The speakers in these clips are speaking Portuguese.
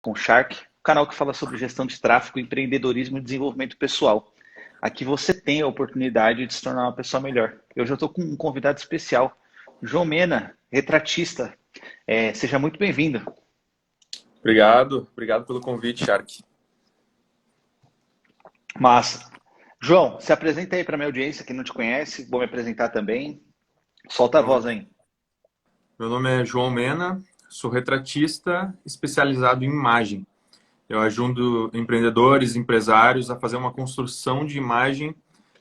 com o Shark, um canal que fala sobre gestão de tráfego, empreendedorismo e desenvolvimento pessoal. Aqui você tem a oportunidade de se tornar uma pessoa melhor. Eu já estou com um convidado especial, João Mena, retratista. Seja muito bem-vindo. Obrigado pelo convite, Shark. Massa. João, se apresenta aí para a minha audiência que não te conhece, vou me apresentar também. Solta a voz Pronto. aí. Meu nome é João Mena, sou retratista especializado em imagem. Eu ajudo empreendedores, empresários a fazer uma construção de imagem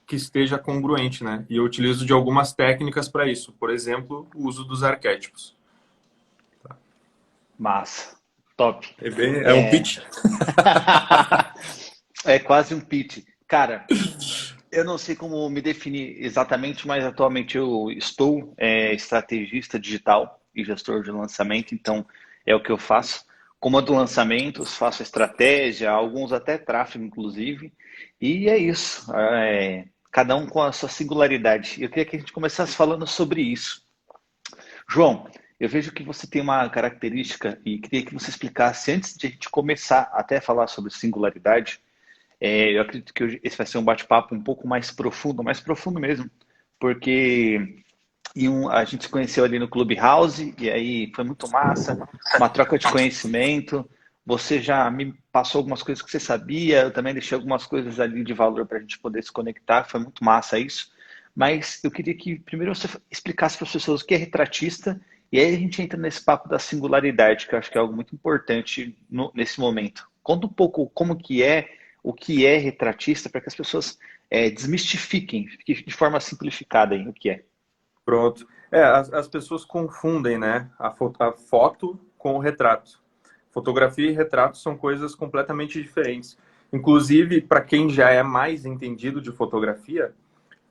que esteja congruente, né? E eu utilizo de algumas técnicas para isso. Por exemplo, o uso dos arquétipos. Massa. Top. É um pitch? É quase um pitch. Cara, eu não sei como me definir exatamente, mas atualmente eu estou estrategista digital e gestor de lançamento, então é o que eu faço. Comando lançamentos, faço estratégia, alguns até tráfego, inclusive, e é isso. Cada um com a sua singularidade. Eu queria que a gente começasse falando sobre isso. João, eu vejo que você tem uma característica e queria que você explicasse, antes de a gente começar até a falar sobre singularidade, eu acredito que esse vai ser um bate-papo um pouco mais profundo mesmo, porque a gente se conheceu ali no Clubhouse e aí foi muito massa, uma troca de conhecimento. Você já me passou algumas coisas que você sabia, eu também deixei algumas coisas ali de valor para a gente poder se conectar, foi muito massa isso. Mas eu queria que primeiro você explicasse para as pessoas o que é retratista e aí a gente entra nesse papo da singularidade, que eu acho que é algo muito importante nesse momento. Conta um pouco como que é, o que é retratista, para que as pessoas desmistifiquem de forma simplificada aí, o que é. Pronto. As pessoas confundem, né, a foto com o retrato. Fotografia e retrato são coisas completamente diferentes. Inclusive, para quem já é mais entendido de fotografia,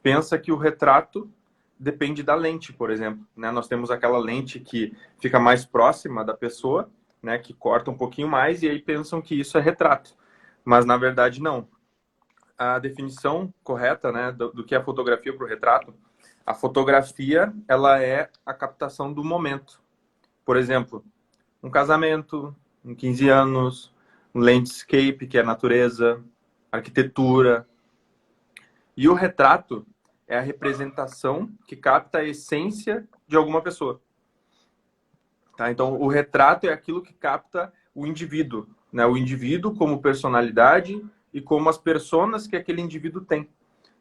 pensa que o retrato depende da lente, por exemplo, né? Nós temos aquela lente que fica mais próxima da pessoa, né, que corta um pouquinho mais, e aí pensam que isso é retrato. Mas, na verdade, não. A definição correta, né, do que é fotografia para o retrato, a fotografia, ela é a captação do momento. Por exemplo, um casamento, um 15 anos, um landscape, que é natureza, arquitetura. E o retrato é a representação que capta a essência de alguma pessoa. Tá? Então, o retrato é aquilo que capta o indivíduo, né? O indivíduo como personalidade e como as personas que aquele indivíduo tem.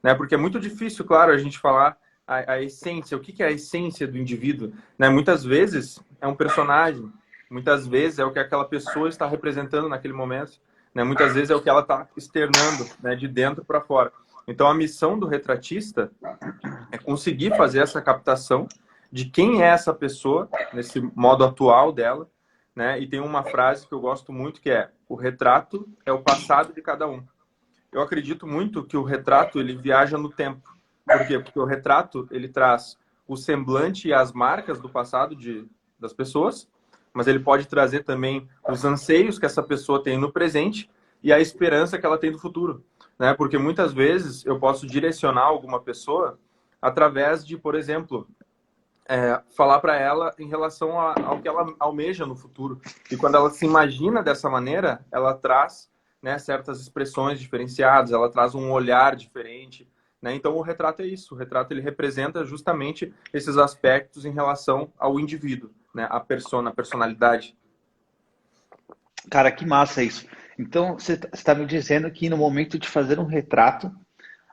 Né? Porque é muito difícil, claro, a gente falar a essência, o que é a essência do indivíduo. Né? Muitas vezes é um personagem, muitas vezes é o que aquela pessoa está representando naquele momento, né? Muitas vezes é o que ela está externando, né? De dentro para fora. Então, a missão do retratista é conseguir fazer essa captação de quem é essa pessoa, nesse modo atual dela, né? E tem uma frase que eu gosto muito que é: o retrato é o passado de cada um. Eu acredito muito que o retrato, ele viaja no tempo. Por quê? Porque o retrato, ele traz o semblante e as marcas do passado das pessoas, mas ele pode trazer também os anseios que essa pessoa tem no presente e a esperança que ela tem do futuro, né? Porque muitas vezes eu posso direcionar alguma pessoa através de, por exemplo, falar para ela em relação ao que ela almeja no futuro. E quando ela se imagina dessa maneira, ela traz, né, certas expressões diferenciadas, ela traz um olhar diferente, né? Então o retrato é isso. O retrato, ele representa justamente esses aspectos em relação ao indivíduo, né? A persona, a personalidade. Cara, que massa isso. Então, você está me dizendo que no momento de fazer um retrato,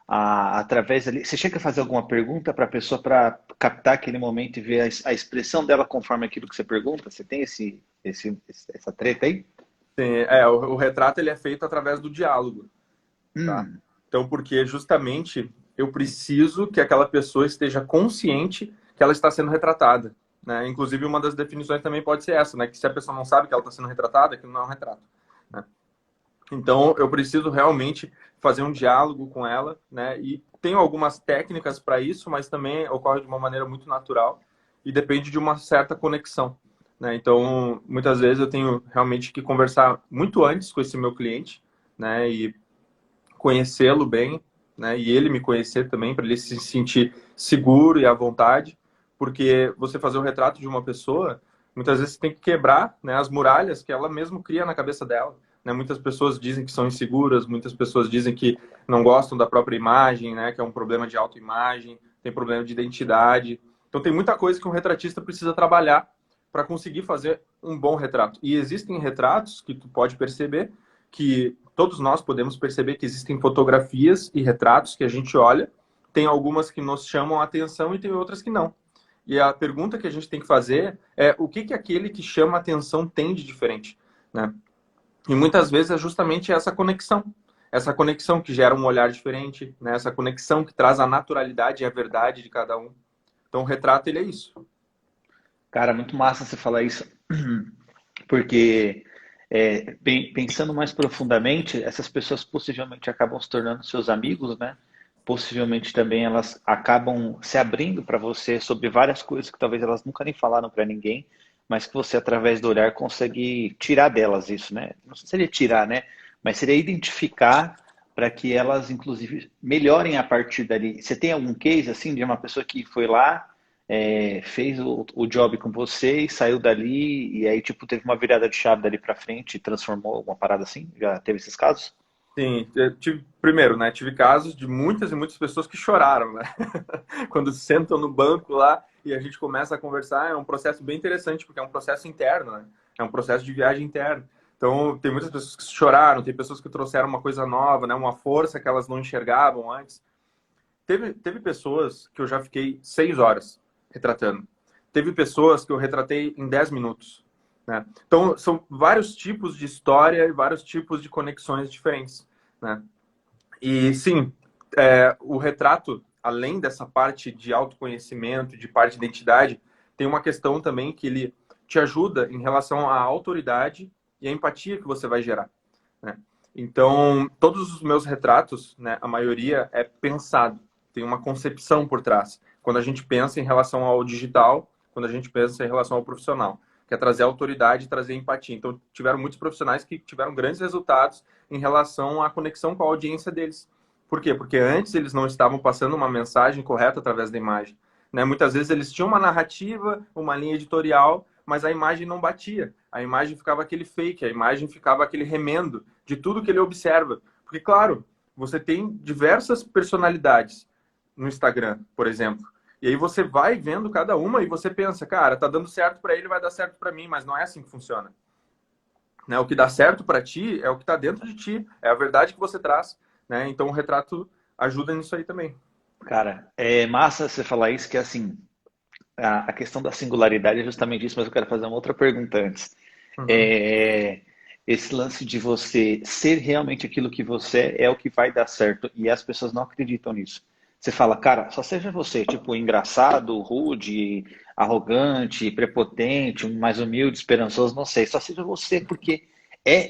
através ali, você chega a fazer alguma pergunta para a pessoa para captar aquele momento e ver a expressão dela conforme aquilo que você pergunta? Você tem essa treta aí? Sim, o retrato, ele é feito através do diálogo, tá? Então, porque justamente eu preciso que aquela pessoa esteja consciente que ela está sendo retratada, né? Inclusive, uma das definições também pode ser essa, né? Que se a pessoa não sabe que ela está sendo retratada, aquilo não é um retrato, né? Então, eu preciso realmente fazer um diálogo com ela, né? E tenho algumas técnicas para isso, mas também ocorre de uma maneira muito natural e depende de uma certa conexão, né? Então, muitas vezes eu tenho realmente que conversar muito antes com esse meu cliente, né? E conhecê-lo bem, né? E ele me conhecer também, para ele se sentir seguro e à vontade, porque você fazer o retrato de uma pessoa, Muitas vezes você tem que quebrar, né, as muralhas que ela mesmo cria na cabeça dela. Né? Muitas pessoas dizem que são inseguras, muitas pessoas dizem que não gostam da própria imagem, né, que é um problema de autoimagem, tem problema de identidade. Então tem muita coisa que um retratista precisa trabalhar para conseguir fazer um bom retrato. E existem retratos que tu pode perceber que todos nós podemos perceber que existem fotografias e retratos que a gente olha, tem algumas que nos chamam a atenção e tem outras que não. E a pergunta que a gente tem que fazer é o que aquele que chama a atenção tem de diferente, né? E muitas vezes é justamente essa conexão que gera um olhar diferente, né? Essa conexão que traz a naturalidade e a verdade de cada um. Então o retrato, ele é isso. Cara, muito massa você falar isso, porque pensando mais profundamente, essas pessoas possivelmente acabam se tornando seus amigos, né? Possivelmente também elas acabam se abrindo para você sobre várias coisas que talvez elas nunca nem falaram para ninguém, mas que você, através do olhar, consegue tirar delas isso, né? Não sei se seria tirar, né? Mas seria identificar para que elas, inclusive, melhorem a partir dali. Você tem algum case, assim, de uma pessoa que foi lá, fez o job com você e saiu dali, e aí, tipo, teve uma virada de chave dali para frente e transformou alguma parada assim? Já teve esses casos? Sim, eu tive, primeiro, né, tive casos de muitas e muitas pessoas que choraram, né? Quando sentam no banco lá e a gente começa a conversar, é um processo bem interessante, porque é um processo interno, né? É um processo de viagem interna. Então, tem muitas pessoas que choraram, tem pessoas que trouxeram uma coisa nova, né? Uma força que elas não enxergavam antes. Teve pessoas que eu já fiquei 6 horas retratando. Teve pessoas que eu retratei em 10 minutos. Né? Então, são vários tipos de história e vários tipos de conexões diferentes. Né? E sim, o retrato, além dessa parte de autoconhecimento, de parte de identidade, tem uma questão também que ele te ajuda em relação à autoridade e à empatia que você vai gerar. Né? Então, todos os meus retratos, né, a maioria é pensado, tem uma concepção por trás. Quando a gente pensa em relação ao digital, quando a gente pensa em relação ao profissional, que é trazer autoridade e trazer empatia. Então, tiveram muitos profissionais que tiveram grandes resultados em relação à conexão com a audiência deles. Por quê? Porque antes eles não estavam passando uma mensagem correta através da imagem. Né? Muitas vezes eles tinham uma narrativa, uma linha editorial, mas a imagem não batia. A imagem ficava aquele fake, a imagem ficava aquele remendo de tudo que ele observa. Porque, claro, você tem diversas personalidades no Instagram, por exemplo. E aí você vai vendo cada uma e você pensa, cara, tá dando certo para ele, vai dar certo para mim, mas não é assim que funciona. Né? O que dá certo para ti é o que está dentro de ti, é a verdade que você traz. Né? Então o retrato ajuda nisso aí também. Cara, é massa você falar isso, que assim, a questão da singularidade é justamente isso, mas eu quero fazer uma outra pergunta antes. Uhum. É, esse lance de você ser realmente aquilo que você é o que vai dar certo, e as pessoas não acreditam nisso. Você fala, cara, só seja você, tipo, engraçado, rude, arrogante, prepotente, mais humilde, esperançoso, não sei, só seja você, porque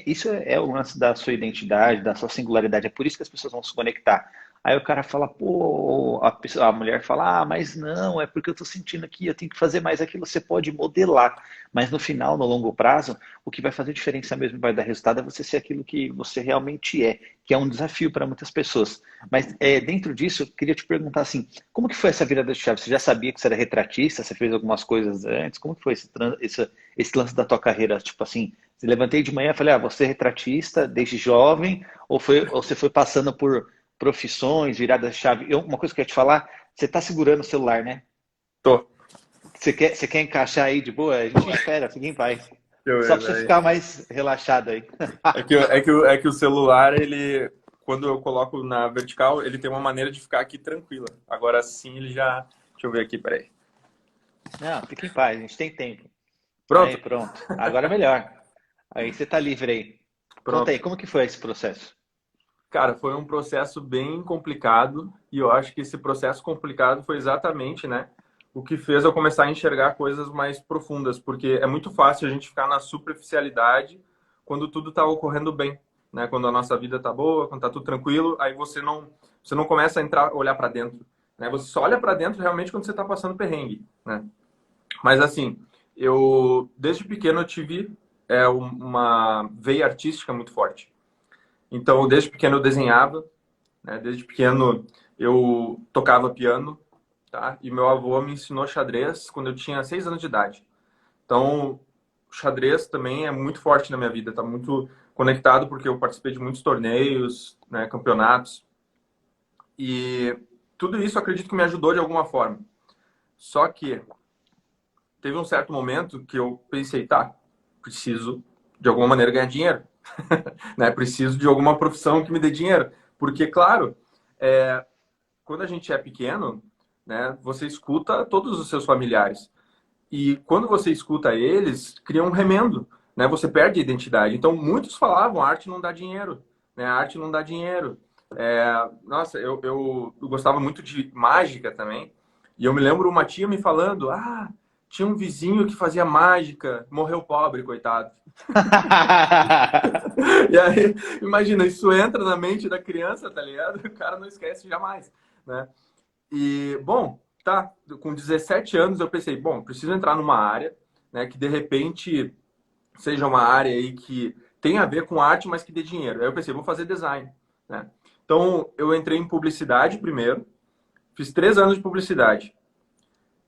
isso é o lance da sua identidade, da sua singularidade, é por isso que as pessoas vão se conectar. Aí o cara fala, pô, a mulher fala, mas não, é porque eu tô sentindo aqui, eu tenho que fazer mais aquilo, você pode modelar, mas no final, no longo prazo, o que vai fazer diferença mesmo, vai dar resultado, é você ser aquilo que você realmente é, que é um desafio para muitas pessoas. Mas dentro disso, eu queria te perguntar assim, como que foi essa virada de chave? Você já sabia que você era retratista? Você fez algumas coisas antes? Como que foi esse lance da tua carreira? Tipo assim, você levantei de manhã e falei, você é retratista desde jovem, ou você foi passando por profissões, viradas de chave? Uma coisa que eu ia te falar, você está segurando o celular, né? Tô. Você quer encaixar aí de boa? A gente espera, fica em paz. Deixa eu Só ver, para você peraí. ficar mais relaxado aí. É que o celular, ele, quando eu coloco na vertical, ele tem uma maneira de ficar aqui tranquila. Agora sim ele já. Deixa eu ver aqui, peraí. Não, fica em paz, a gente tem tempo. Aí, Pronto? pronto. Agora é melhor. Aí você tá livre aí. Conta aí, Pronto. como que foi esse processo? Cara, foi um processo bem complicado e eu acho que esse processo complicado foi exatamente, né, o que fez eu começar a enxergar coisas mais profundas, porque é muito fácil a gente ficar na superficialidade quando tudo está ocorrendo bem, né? Quando a nossa vida tá boa, quando tá tudo tranquilo, aí você não começa a entrar, olhar para dentro, né? Você só olha para dentro realmente quando você está passando perrengue, né? Mas assim, eu desde pequeno eu tive uma veia artística muito forte. Então, desde pequeno eu desenhava, né? Desde pequeno eu tocava piano, tá? E meu avô me ensinou xadrez quando eu tinha 6 anos de idade. Então, o xadrez também é muito forte na minha vida, tá muito conectado porque eu participei de muitos torneios, né, campeonatos, e tudo isso eu acredito que me ajudou de alguma forma. Só que teve um certo momento que eu pensei, tá, preciso de alguma maneira ganhar dinheiro, né? Preciso de alguma profissão que me dê dinheiro, porque claro, quando a gente é pequeno, né, você escuta todos os seus familiares. E quando você escuta eles, cria um remendo, né? Você perde a identidade. Então, muitos falavam, a arte não dá dinheiro, né? A arte não dá dinheiro. Nossa, eu gostava muito de mágica também. E eu me lembro uma tia me falando, tinha um vizinho que fazia mágica, morreu pobre, coitado. E aí, imagina, isso entra na mente da criança, tá ligado? O cara não esquece jamais, né? E, bom, tá, com 17 anos eu pensei, bom, preciso entrar numa área, né, que de repente seja uma área aí que tenha a ver com arte, mas que dê dinheiro. Aí eu pensei, vou fazer design, né? Então, eu entrei em publicidade primeiro, fiz 3 anos de publicidade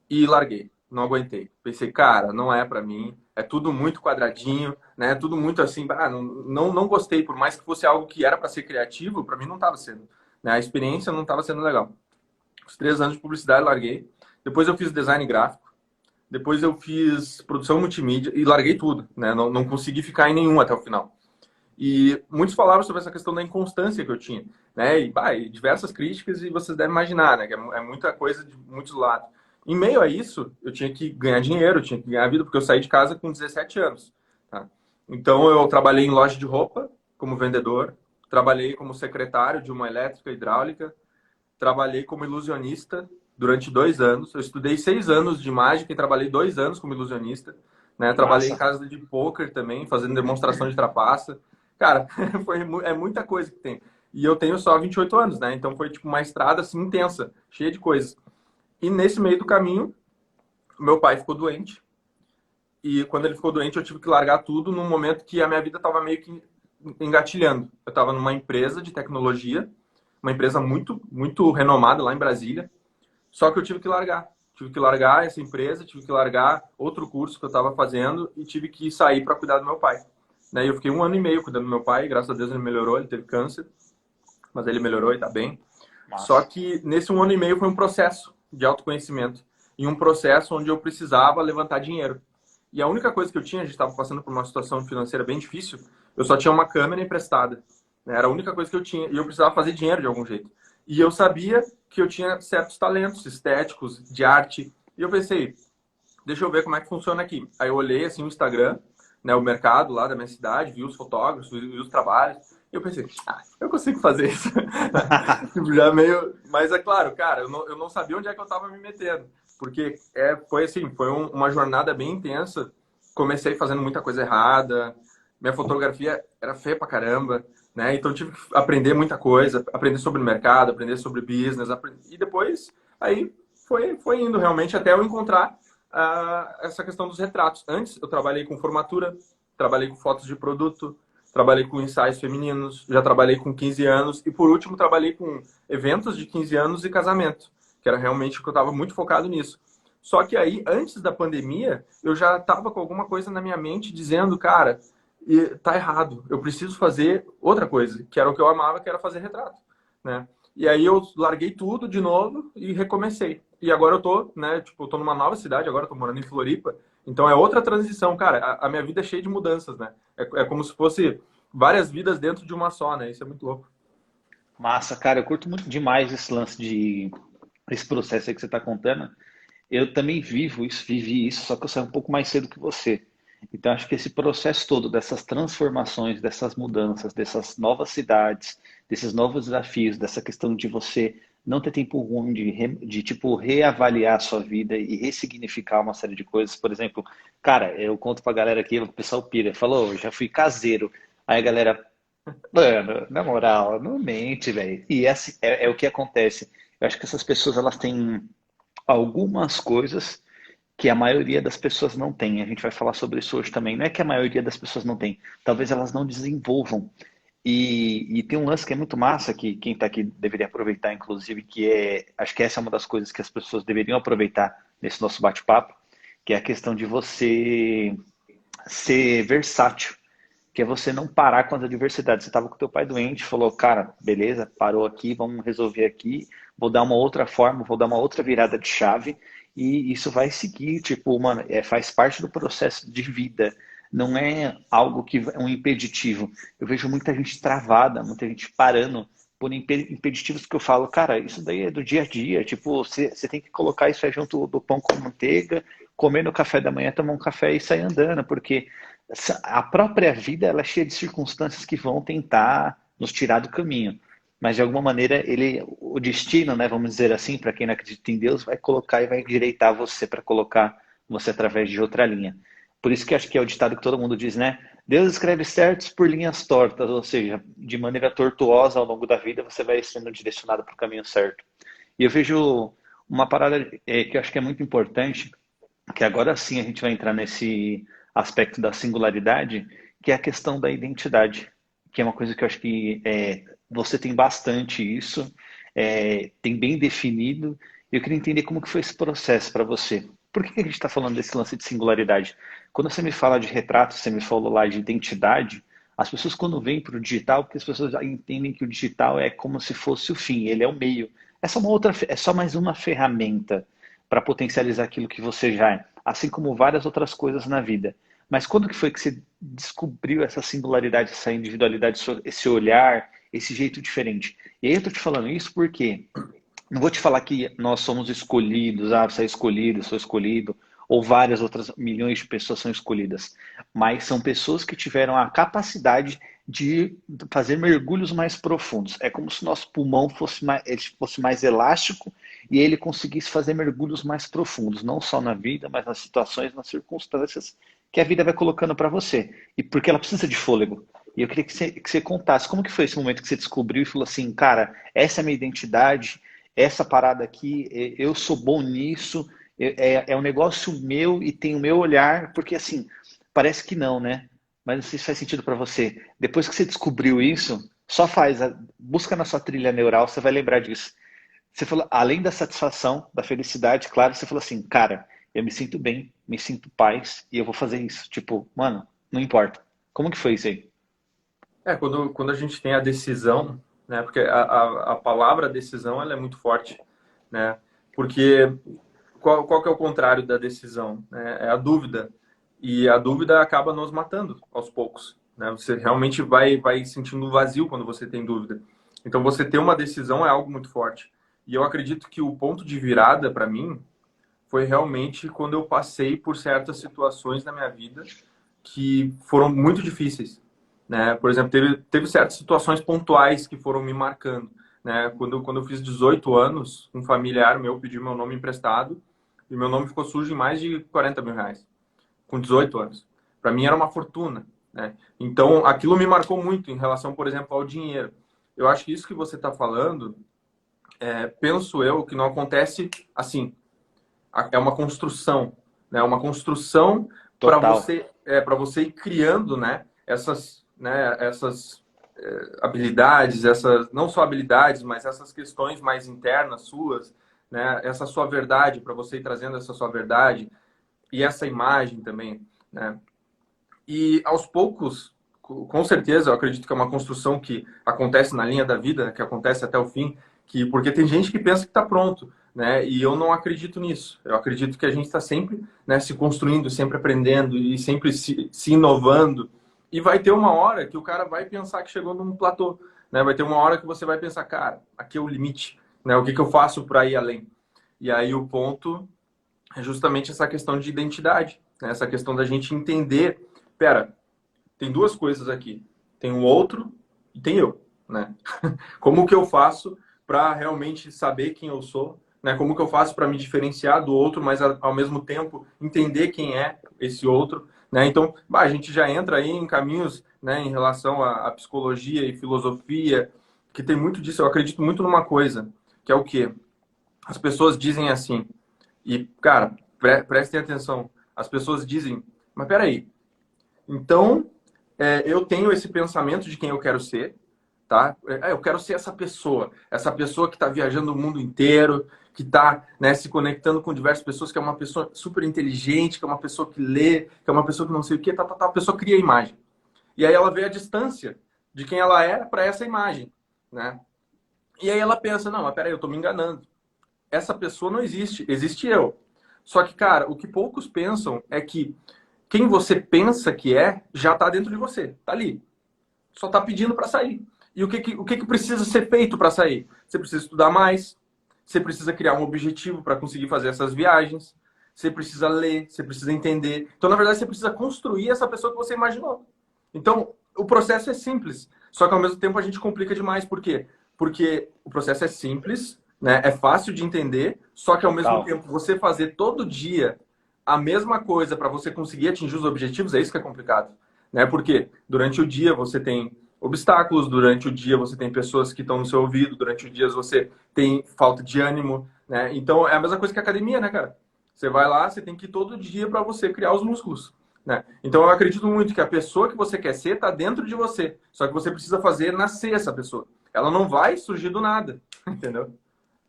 e larguei, não aguentei. Pensei, cara, não é para mim, é tudo muito quadradinho, né? Tudo muito assim, não gostei, por mais que fosse algo que era para ser criativo, para mim não estava sendo, né? A experiência não estava sendo legal. Os 3 anos de publicidade larguei. Depois eu fiz design gráfico. Depois eu fiz produção multimídia e larguei tudo, né? Não consegui ficar em nenhum até o final. E muitos falavam sobre essa questão da inconstância que eu tinha, né? E diversas críticas, e vocês devem imaginar, né? Que é muita coisa de muitos lados. Em meio a isso, eu tinha que ganhar dinheiro, eu tinha que ganhar vida, porque eu saí de casa com 17 anos, tá? Então eu trabalhei em loja de roupa como vendedor, trabalhei como secretário de uma elétrica hidráulica, trabalhei como ilusionista durante 2 anos. Eu estudei 6 anos de mágica e trabalhei 2 anos como ilusionista. Né? Trabalhei em Massa. casa de poker também, fazendo demonstração de trapaça. Cara, é muita coisa que tem. E eu tenho só 28 anos, né? Então foi tipo uma estrada assim intensa, cheia de coisas. E nesse meio do caminho, meu pai ficou doente. E quando ele ficou doente, eu tive que largar tudo num momento que a minha vida estava meio que engatilhando. Eu estava numa empresa de tecnologia, uma empresa muito, muito renomada lá em Brasília. Só que eu tive que largar. Tive que largar essa empresa, tive que largar outro curso que eu estava fazendo e tive que sair para cuidar do meu pai. Né? Eu fiquei 1 ano e meio cuidando do meu pai, graças a Deus ele melhorou, ele teve câncer, mas ele melhorou e está bem. Só Massa. que nesse 1 ano e meio foi um processo de autoconhecimento e um processo onde eu precisava levantar dinheiro. E a única coisa que eu tinha, a gente estava passando por uma situação financeira bem difícil, eu só tinha uma câmera emprestada. Né? Era a única coisa que eu tinha. E eu precisava fazer dinheiro de algum jeito. E eu sabia que eu tinha certos talentos estéticos, de arte. E eu pensei, deixa eu ver como é que funciona aqui. Aí eu olhei assim o Instagram, né, o mercado lá da minha cidade, vi os fotógrafos, vi os trabalhos. E eu pensei, eu consigo fazer isso. Já meio. Mas é claro, cara, eu não sabia onde é que eu estava me metendo. Porque foi assim, foi uma jornada bem intensa. Comecei fazendo muita coisa errada. Minha fotografia era feia pra caramba, né? Então tive que aprender muita coisa, aprender sobre o mercado, aprender sobre business. E depois, aí foi indo realmente até eu encontrar essa questão dos retratos. Antes eu trabalhei com formatura, trabalhei com fotos de produto, trabalhei com ensaios femininos, já trabalhei com 15 anos e por último trabalhei com eventos de 15 anos e casamento, que era realmente o que eu estava muito focado nisso. Só que aí, antes da pandemia, eu já estava com alguma coisa na minha mente dizendo, cara, tá errado, eu preciso fazer outra coisa, que era o que eu amava, que era fazer retrato, né? E aí eu larguei tudo de novo e recomecei. E agora eu tô, né, tipo, eu tô numa nova cidade, agora eu tô morando em Floripa. Então é outra transição, cara. A minha vida é cheia de mudanças, né? É como se fosse várias vidas dentro de uma só, né? Isso é muito louco. Massa, cara, eu curto muito demais esse lance esse processo aí que você está contando. Eu também vivo isso, vivi isso, só que eu saí um pouco mais cedo que você. Então, acho que esse processo todo, dessas transformações, dessas mudanças, dessas novas cidades, desses novos desafios, dessa questão de você não ter tempo ruim de tipo, reavaliar a sua vida e ressignificar uma série de coisas. Por exemplo, cara, eu conto pra galera aqui, o pessoal pira, falou, já fui caseiro. Aí a galera, mano, na moral, não mente, velho. E esse é o que acontece. Eu acho que essas pessoas, elas têm algumas coisas que a maioria das pessoas não tem. A gente vai falar sobre isso hoje também. Não é que a maioria das pessoas não tem, talvez elas não desenvolvam. E tem um lance que é muito massa, que quem está aqui deveria aproveitar, inclusive, que é, acho que essa é uma das coisas que as pessoas deveriam aproveitar nesse nosso bate-papo, que é a questão de você ser versátil, que é você não parar com as adversidades. Você estava com teu pai doente, falou, cara, beleza, parou aqui, vamos resolver aqui, vou dar uma outra forma, vou dar uma outra virada de chave, e isso vai seguir, tipo, mano, faz parte do processo de vida, não é algo que é um impeditivo. Eu vejo muita gente travada, muita gente parando por impeditivos que eu falo, cara, isso daí é do dia a dia, tipo, você tem que colocar isso aí junto do pão com manteiga, comer no café da manhã, tomar um café e sair andando, porque a própria vida ela é cheia de circunstâncias que vão tentar nos tirar do caminho. Mas de alguma maneira o destino, né, vamos dizer assim, para quem não acredita em Deus, vai colocar e vai endireitar você para colocar você através de outra linha. Por isso que acho que é o ditado que todo mundo diz, né? Deus escreve certos por linhas tortas, ou seja, de maneira tortuosa ao longo da vida você vai sendo direcionado para o caminho certo. E eu vejo uma parada que eu acho que é muito importante, que agora sim a gente vai entrar nesse aspecto da singularidade, que é a questão da identidade, que é uma coisa que eu acho que você tem bastante isso, tem bem definido. Eu queria entender como que foi esse processo para você. Por que a gente está falando desse lance de singularidade? Quando você me fala de retrato, você me falou lá de identidade, as pessoas quando vêm para o digital, porque as pessoas já entendem que o digital é como se fosse o fim, ele é o meio. É só mais uma ferramenta para potencializar aquilo que você já é, assim como várias outras coisas na vida. Mas quando que foi que você descobriu essa singularidade, essa individualidade, esse olhar, esse jeito diferente? E aí eu tô te falando isso porque não vou te falar que nós somos escolhidos, você é escolhido, sou escolhido, ou várias outras milhões de pessoas são escolhidas, mas são pessoas que tiveram a capacidade de fazer mergulhos mais profundos. É como se nosso pulmão ele fosse mais elástico e ele conseguisse fazer mergulhos mais profundos, não só na vida, mas nas situações, nas circunstâncias que a vida vai colocando para você. E porque ela precisa de fôlego. E eu queria que você contasse como que foi esse momento que você descobriu e falou assim, cara, essa é a minha identidade, essa parada aqui, eu sou bom nisso, é um negócio meu e tem o meu olhar, porque assim, parece que não, né? Mas não sei se faz sentido para você. Depois que você descobriu isso, só busca na sua trilha neural, você vai lembrar disso. Você falou, além da satisfação, da felicidade, claro, você falou assim, cara, eu me sinto bem, me sinto paz e eu vou fazer isso. Tipo, mano, não importa. Como que foi isso aí? Quando a gente tem a decisão, né? Porque a palavra decisão, ela é muito forte, né? Porque qual que é o contrário da decisão? Né? É a dúvida. E a dúvida acaba nos matando aos poucos, né? Você realmente vai sentindo vazio quando você tem dúvida. Então, você ter uma decisão é algo muito forte. E eu acredito que o ponto de virada para mim foi realmente quando eu passei por certas situações na minha vida que foram muito difíceis, né? Por exemplo, teve certas situações pontuais que foram me marcando, né? Quando eu fiz 18 anos, um familiar meu pediu meu nome emprestado e meu nome ficou sujo em mais de 40 mil reais, com 18 anos. Para mim era uma fortuna, né? Então, aquilo me marcou muito em relação, por exemplo, ao dinheiro. Eu acho que isso que você está falando, penso eu, que não acontece assim. É uma construção, né? Uma construção Total. para você ir criando, essas habilidades, essas não só habilidades, mas essas questões mais internas suas, né? Essa sua verdade, para você ir trazendo essa sua verdade e essa imagem também, né? E aos poucos, com certeza, eu acredito que é uma construção que acontece na linha da vida, que acontece até o fim, porque tem gente que pensa que está pronto, né? E eu não acredito nisso. Eu acredito que a gente está sempre, né, se construindo, sempre aprendendo e sempre se inovando. E vai ter uma hora que o cara vai pensar que chegou num platô, né? Vai ter uma hora que você vai pensar, cara, aqui é o limite, né? O que eu faço para ir além? E aí o ponto é justamente essa questão de identidade, né? Essa questão da gente entender, pera, tem duas coisas aqui. Tem o outro e tem eu, né? Como que eu faço para realmente saber quem eu sou, né? Como que eu faço para me diferenciar do outro, mas ao mesmo tempo entender quem é esse outro, né? Então, a gente já entra aí em caminhos, né, em relação à psicologia e filosofia, que tem muito disso. Eu acredito muito numa coisa, que é o quê? As pessoas dizem assim, e, cara, prestem atenção. As pessoas dizem, mas peraí, então eu tenho esse pensamento de quem eu quero ser, tá? Eu quero ser essa pessoa que está viajando o mundo inteiro, que está, né, se conectando com diversas pessoas, que é uma pessoa super inteligente, que é uma pessoa que lê, que é uma pessoa que não sei o que, a pessoa cria a imagem. E aí ela vê a distância de quem ela é para essa imagem, né? E aí ela pensa, não, mas peraí, eu tô me enganando. Essa pessoa não existe, existe eu. Só que, cara, o que poucos pensam é que quem você pensa que é, já tá dentro de você, tá ali. Só tá pedindo para sair. E o que precisa ser feito para sair? Você precisa estudar mais, você precisa criar um objetivo para conseguir fazer essas viagens, você precisa ler, você precisa entender. Então, na verdade, você precisa construir essa pessoa que você imaginou. Então, o processo é simples, só que ao mesmo tempo a gente complica demais. Por quê? Porque o processo é simples, né? É fácil de entender, só que ao mesmo Total. tempo você fazer todo dia a mesma coisa para você conseguir atingir os objetivos, é isso que é complicado, né? Porque durante o dia você tem obstáculos, durante o dia você tem pessoas que estão no seu ouvido, durante o dia você tem falta de ânimo, né? Então é a mesma coisa que a academia, né, cara? Você vai lá, você tem que ir todo dia para você criar os músculos, né? Então eu acredito muito que a pessoa que você quer ser está dentro de você, só que você precisa fazer nascer essa pessoa. Ela não vai surgir do nada, entendeu?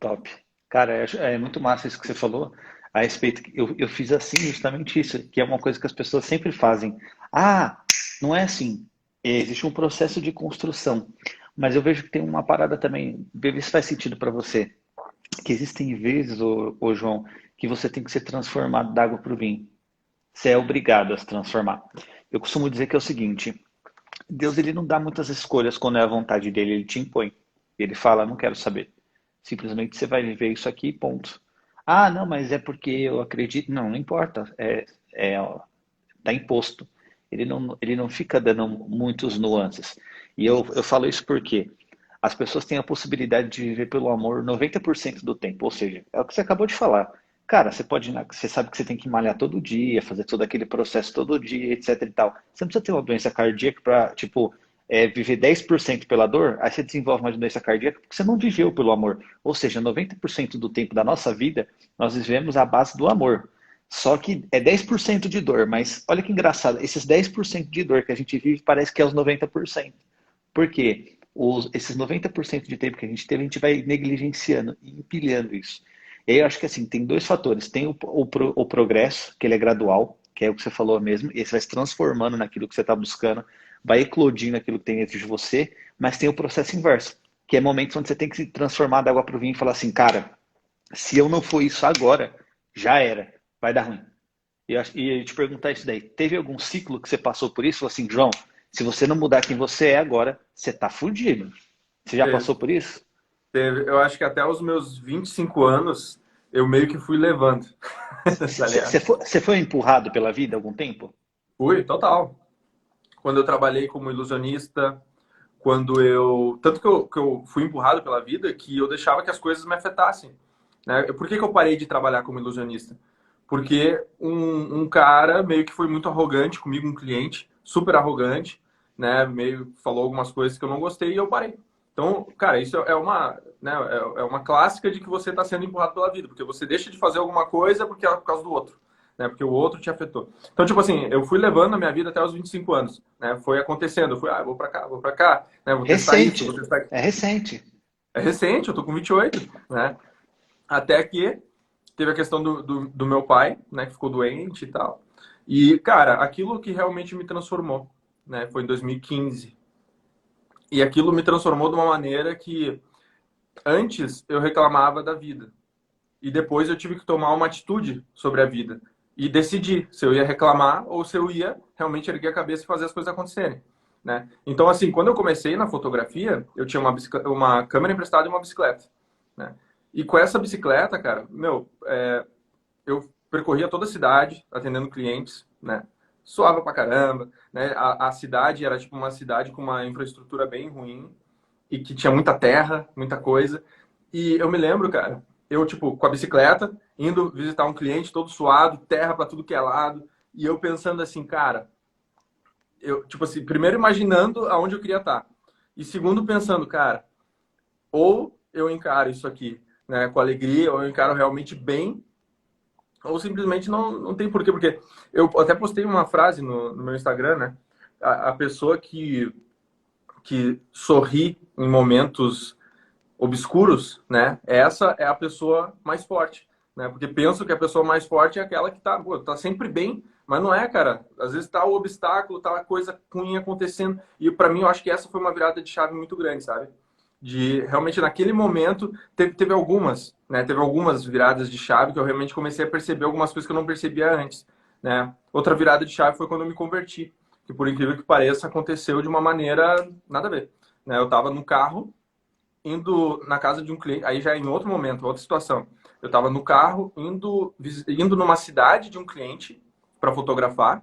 Top. Cara, é muito massa isso que você falou a respeito. Eu fiz assim, justamente isso, que é uma coisa que as pessoas sempre fazem. Ah, não é assim. Existe um processo de construção. Mas eu vejo que tem uma parada também, vê se faz sentido para você. Que existem vezes, ô João, que você tem que ser transformado da água para o vinho. Você é obrigado a se transformar. Eu costumo dizer que é o seguinte: Deus ele não dá muitas escolhas quando é a vontade dele, ele te impõe. Ele fala, não quero saber. Simplesmente você vai viver isso aqui, ponto. Ah, não, mas é porque eu acredito. Não, não importa. Ó, tá imposto. Ele não fica dando muitos nuances. E eu falo isso porque as pessoas têm a possibilidade de viver pelo amor 90% do tempo. Ou seja, é o que você acabou de falar. Cara, você sabe que você tem que malhar todo dia, fazer todo aquele processo todo dia, etc e tal. Você não precisa ter uma doença cardíaca para, tipo, viver 10% pela dor, aí você desenvolve uma doença cardíaca porque você não viveu pelo amor. Ou seja, 90% do tempo da nossa vida, nós vivemos à base do amor. Só que é 10% de dor, mas olha que engraçado, esses 10% de dor que a gente vive parece que é os 90%. Por quê? Esses 90% de tempo que a gente teve, a gente vai negligenciando e empilhando isso. E aí eu acho que assim, tem dois fatores. Tem o progresso, que ele é gradual, que é o que você falou mesmo, e você vai se transformando naquilo que você está buscando, vai eclodindo aquilo que tem dentro de você, mas tem o processo inverso, que é momentos onde você tem que se transformar da água para o vinho e falar assim, cara, se eu não for isso agora, já era, vai dar ruim. E eu te perguntar isso daí, teve algum ciclo que você passou por isso? Falou assim, João, se você não mudar quem você é agora, você tá fudido. Você já Teve, passou por isso? teve. Eu acho que até os meus 25 anos eu meio que fui levando, tá ligado? Você foi empurrado pela vida algum tempo? Fui, total. Quando eu trabalhei como ilusionista, quando eu. Tanto que eu fui empurrado pela vida que eu deixava que as coisas me afetassem. Né? Por que eu parei de trabalhar como ilusionista? Porque um cara meio que foi muito arrogante comigo, um cliente, super arrogante, né? Meio falou algumas coisas que eu não gostei e eu parei. Então, cara, isso é uma, né, é uma clássica de que você está sendo empurrado pela vida, porque você deixa de fazer alguma coisa porque é por causa do outro, né? Porque o outro te afetou. Então, tipo assim, eu fui levando a minha vida até os 25 anos, né? Foi acontecendo, eu fui, vou para cá, né? Vou testar isso, vou Recente. testar. É recente. É recente, eu tô com 28, né? Até que teve a questão do meu pai, né, que ficou doente e tal. E, cara, aquilo que realmente me transformou, né, foi em 2015. E aquilo me transformou de uma maneira que antes eu reclamava da vida. E depois eu tive que tomar uma atitude sobre a vida. E decidir se eu ia reclamar ou se eu ia realmente erguer a cabeça e fazer as coisas acontecerem. Né? Então, assim, quando eu comecei na fotografia, eu tinha uma câmera emprestada e uma bicicleta. Né? E com essa bicicleta, cara, eu percorria toda a cidade atendendo clientes, né? Suava pra caramba, né? A cidade era tipo uma cidade com uma infraestrutura bem ruim e que tinha muita terra, muita coisa. E eu me lembro, cara, eu tipo com a bicicleta indo visitar um cliente todo suado, terra para tudo que é lado, e eu pensando assim, cara, eu tipo assim, primeiro imaginando aonde eu queria estar. E segundo pensando, cara, ou eu encaro isso aqui, né, com alegria, ou eu encaro realmente bem, ou simplesmente não tem porquê, porque eu até postei uma frase no meu Instagram, né? A pessoa que sorri em momentos obscuros, né? Essa é a pessoa mais forte, né? Porque penso que a pessoa mais forte é aquela que tá sempre bem, mas não é, cara. Às vezes tá o obstáculo, tá a coisa ruim acontecendo. E para mim, eu acho que essa foi uma virada de chave muito grande, sabe? De realmente naquele momento teve algumas, né? Teve algumas viradas de chave que eu realmente comecei a perceber algumas coisas que eu não percebia antes, né? Outra virada de chave foi quando eu me converti, que por incrível que pareça aconteceu de uma maneira nada a ver, né? Eu tava no carro indo na casa de um cliente, aí já é em outro momento, outra situação. Eu estava no carro indo numa cidade de um cliente para fotografar.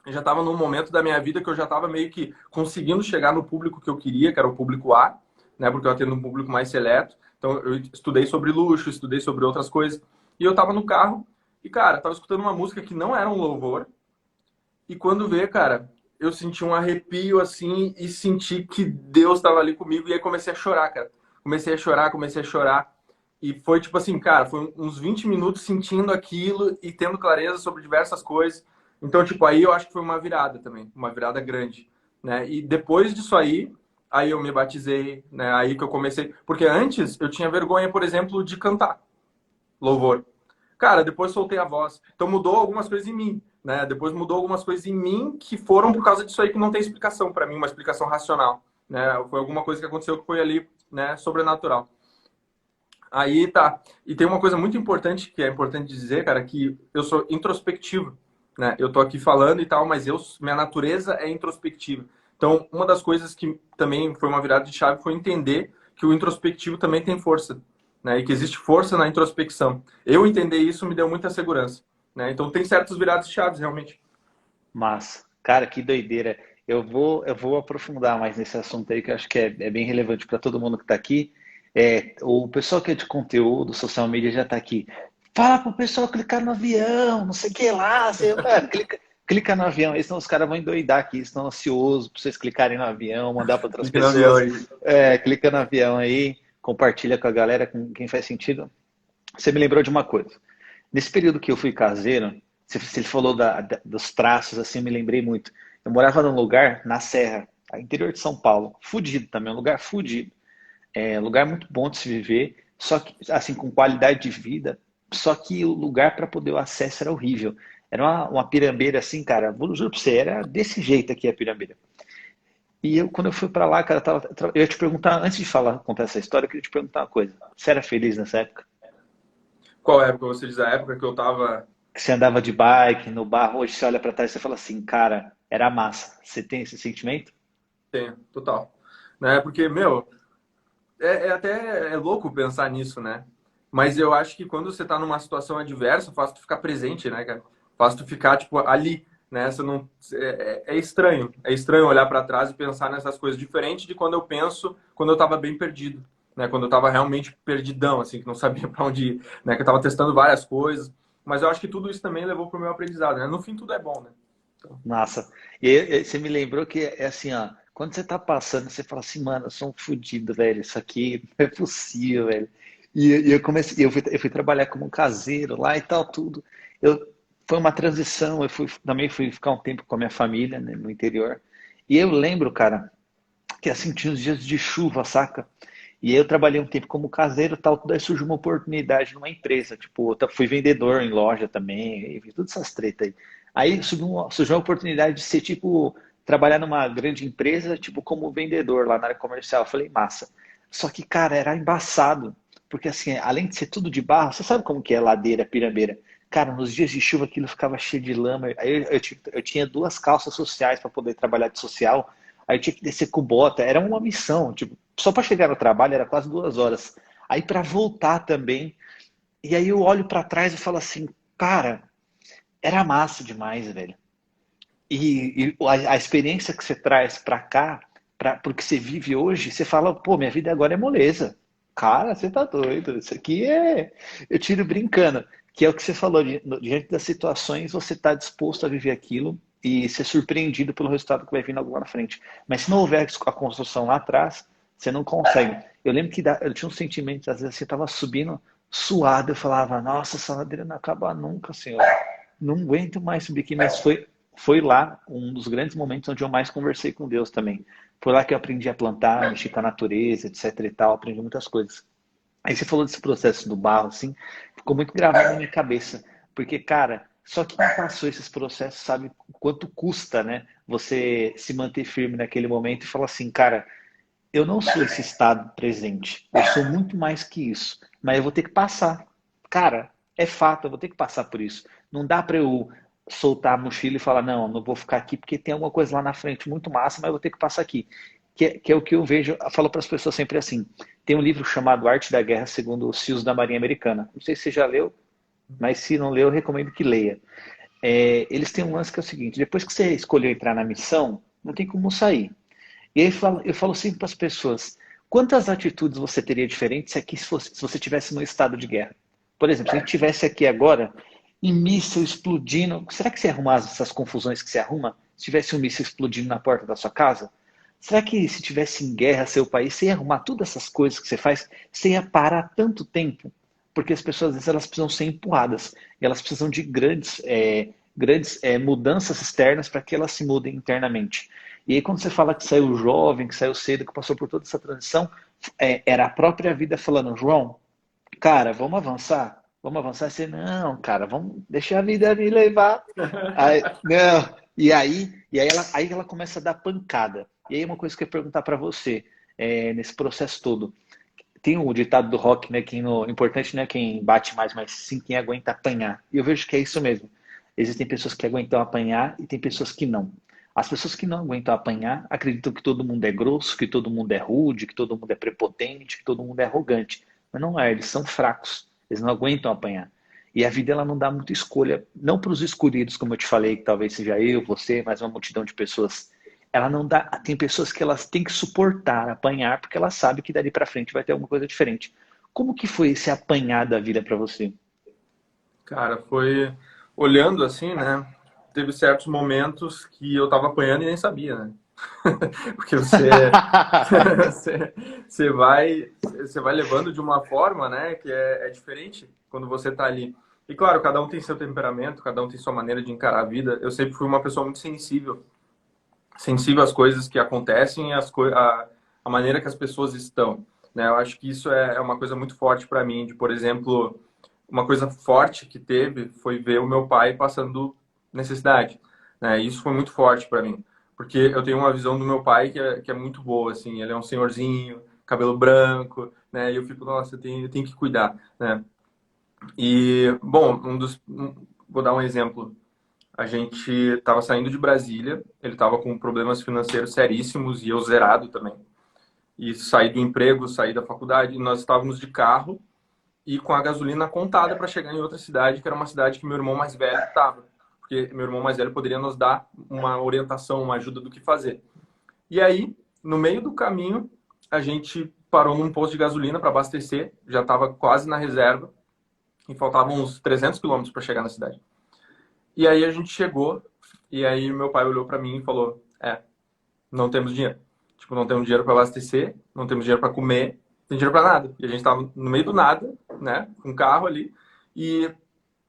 Eu já estava num momento da minha vida que eu já estava meio que conseguindo chegar no público que eu queria, que era o público A, né? Porque eu atendo um público mais seleto. Então eu estudei sobre luxo, estudei sobre outras coisas. E eu estava no carro e, cara, estava escutando uma música que não era um louvor. E quando vê, cara, eu senti um arrepio assim e senti que Deus estava ali comigo. E aí comecei a chorar, cara. Comecei a chorar, comecei a chorar. E foi tipo assim, cara, foi uns 20 minutos sentindo aquilo e tendo clareza sobre diversas coisas. Então, tipo, aí eu acho que foi uma virada também, uma virada grande, né? E depois disso aí eu me batizei, né? Aí que eu comecei. Porque antes eu tinha vergonha, por exemplo, de cantar louvor. Cara, depois soltei a voz. Então mudou algumas coisas em mim, né? Depois mudou algumas coisas em mim que foram por causa disso aí que não tem explicação para mim, uma explicação racional, né? Foi alguma coisa que aconteceu que foi ali, né, sobrenatural. Aí tá. E tem uma coisa muito importante que é importante dizer, cara, que eu sou introspectivo, né? Eu tô aqui falando e tal, mas minha natureza é introspectiva. Então, uma das coisas que também foi uma virada de chave foi entender que o introspectivo também tem força, né? E que existe força na introspecção. Eu entender isso me deu muita segurança, né? Então, tem certos virados de chaves, realmente. Mas, cara, que doideira. Eu vou aprofundar mais nesse assunto aí, que eu acho que é bem relevante para todo mundo que está aqui. O pessoal que é de conteúdo, social media já está aqui. Fala pro pessoal clicar no avião, não sei o que lá. Clica no avião, aí senão os caras vão endoidar aqui, estão ansiosos para vocês clicarem no avião, mandar para outras Clique no avião pessoas. aí. Clica no avião aí, compartilha com a galera, com quem faz sentido. Você me lembrou de uma coisa. Nesse período que eu fui caseiro, você falou dos traços, assim, eu me lembrei muito. Eu morava num lugar na Serra, interior de São Paulo, fudido também, um lugar fudido. Lugar muito bom de se viver, só que, assim, com qualidade de vida, só que o lugar para poder o acesso era horrível. Era uma pirambeira assim, cara, vou juro pra você, era desse jeito aqui a pirambeira. E quando eu fui para lá, cara, eu ia te perguntar, antes de contar essa história, eu queria te perguntar uma coisa. Você era feliz nessa época? Qual época você diz? A época que eu tava. Que você andava de bike no bar, hoje você olha pra trás e você fala assim, cara, era massa. Você tem esse sentimento? Tenho, total. Né? Porque, meu, até louco pensar nisso, né? Mas eu acho que quando você tá numa situação adversa, faz tu ficar presente, né, cara? Faz tu ficar, tipo, ali, né? Você não, é estranho. É estranho olhar para trás e pensar nessas coisas. Diferente de quando eu penso, quando eu tava bem perdido, né? Quando eu tava realmente perdidão, assim, que não sabia para onde ir, né? Que eu tava testando várias coisas. Mas eu acho que tudo isso também levou pro meu aprendizado, né? No fim, tudo é bom, né? Então, Massa. E aí, você me lembrou que é assim, ó, quando você tá passando, você fala assim, mano, eu sou um fudido, velho, isso aqui não é possível, velho. E eu comecei, eu fui trabalhar como um caseiro lá e tal, tudo. Eu, foi uma transição, também fui ficar um tempo com a minha família, né, no interior. E eu lembro, cara, que assim, tinha uns dias de chuva, saca? E aí eu trabalhei um tempo como caseiro e tal, daí surgiu uma oportunidade numa empresa, tipo, fui vendedor em loja também, e fiz todas essas tretas aí. Aí surgiu uma oportunidade de ser, tipo, trabalhar numa grande empresa, tipo, como vendedor lá na área comercial. Eu falei, massa. Só que, cara, era embaçado, porque assim, além de ser tudo de barro, você sabe como que é ladeira, pirambeira? Cara, nos dias de chuva aquilo ficava cheio de lama. Aí eu tinha duas calças sociais para poder trabalhar de social. Aí eu tinha que descer com bota. Era uma missão, tipo, só para chegar no trabalho era quase 2 horas. Aí para voltar também. E aí eu olho para trás e falo assim, cara, era massa demais, velho. E a experiência que você traz para cá, porque você vive hoje, você fala, pô, minha vida agora é moleza. Cara, você tá doido. Isso aqui é. Eu tiro brincando, que é o que você falou, diante das situações, você está disposto a viver aquilo e ser surpreendido pelo resultado que vai vir lá na frente. Mas se não houver a construção lá atrás, você não consegue. Eu lembro que eu tinha um sentimento, às vezes você estava subindo suado, eu falava, nossa, essa ladeira não acaba nunca, senhor. Não aguento mais subir aqui, mas foi lá um dos grandes momentos onde eu mais conversei com Deus também. Foi lá que eu aprendi a plantar, mexer com a natureza, etc e tal, aprendi muitas coisas. Aí você falou desse processo do barro, assim, ficou muito gravado na minha cabeça. Porque, cara, só quem passou esses processos sabe o quanto custa, né? Você se manter firme naquele momento e falar assim, cara, eu não sou esse estado presente. Eu sou muito mais que isso. Mas eu vou ter que passar. Cara, é fato, eu vou ter que passar por isso. Não dá para eu soltar a mochila e falar, não, não vou ficar aqui porque tem alguma coisa lá na frente muito massa, mas eu vou ter que passar aqui. Que é o que eu vejo, eu falo para as pessoas sempre assim. Tem um livro chamado Arte da Guerra segundo os CIOs da Marinha Americana. Não sei se você já leu, mas se não leu, eu recomendo que leia. Eles têm um lance que é o seguinte: depois que você escolheu entrar na missão, não tem como sair. E aí eu falo sempre para as pessoas: quantas atitudes você teria diferentes se aqui se você tivesse no estado de guerra? Por exemplo, se a gente tivesse aqui agora, em míssil explodindo, será que você ia arrumar essas confusões que você arruma? Se tivesse um míssil explodindo na porta da sua casa? Será que se tivesse em guerra seu país, você ia arrumar todas essas coisas que você faz? Você ia parar tanto tempo? Porque as pessoas, às vezes, elas precisam ser empurradas. E elas precisam de grandes mudanças externas para que elas se mudem internamente. E aí, quando você fala que saiu jovem, que saiu cedo, que passou por toda essa transição, era a própria vida falando, João, cara, vamos avançar? Vamos avançar? Você, não, cara, vamos deixar a vida me levar. Aí, não. Aí ela começa a dar pancada. E aí uma coisa que eu ia perguntar para você, nesse processo todo. Tem o ditado do rock, né? Importante não é quem bate mais, mas sim quem aguenta apanhar. E eu vejo que é isso mesmo. Existem pessoas que aguentam apanhar e tem pessoas que não. As pessoas que não aguentam apanhar acreditam que todo mundo é grosso, que todo mundo é rude, que todo mundo é prepotente, que todo mundo é arrogante. Mas não é, eles são fracos. Eles não aguentam apanhar. E a vida ela não dá muita escolha, não para os escolhidos, como eu te falei, que talvez seja eu, você, mais uma multidão de pessoas. Ela não dá, tem pessoas que elas têm que suportar apanhar porque elas sabem que dali para frente vai ter alguma coisa diferente. Como que foi esse apanhar da vida para você? Cara, foi olhando assim, né? Teve certos momentos que eu tava apanhando e nem sabia, né? Porque você, você vai levando de uma forma, né, que é diferente quando você tá ali. E claro, cada um tem seu temperamento, cada um tem sua maneira de encarar a vida. Eu sempre fui uma pessoa muito sensível às coisas que acontecem e a maneira que as pessoas estão, né? Eu acho que isso é uma coisa muito forte para mim, de, por exemplo, uma coisa forte que teve foi ver o meu pai passando necessidade, né? Isso foi muito forte para mim, porque eu tenho uma visão do meu pai que é muito boa, assim, ele é um senhorzinho, cabelo branco, né? E eu fico, nossa, eu tenho que cuidar, né? E, bom, vou dar um exemplo. A gente estava saindo de Brasília, ele estava com problemas financeiros seríssimos e eu zerado também. E saí do emprego, saí da faculdade, e nós estávamos de carro e com a gasolina contada para chegar em outra cidade, que era uma cidade que meu irmão mais velho estava. Porque meu irmão mais velho poderia nos dar uma orientação, uma ajuda do que fazer. E aí, no meio do caminho, a gente parou num posto de gasolina para abastecer, já estava quase na reserva, e faltavam uns 300 quilômetros para chegar na cidade. E aí a gente chegou, e aí meu pai olhou para mim e falou: não temos dinheiro. Tipo, não temos dinheiro para abastecer, não temos dinheiro para comer, não tem dinheiro para nada. E a gente tava no meio do nada, né, com um carro ali. E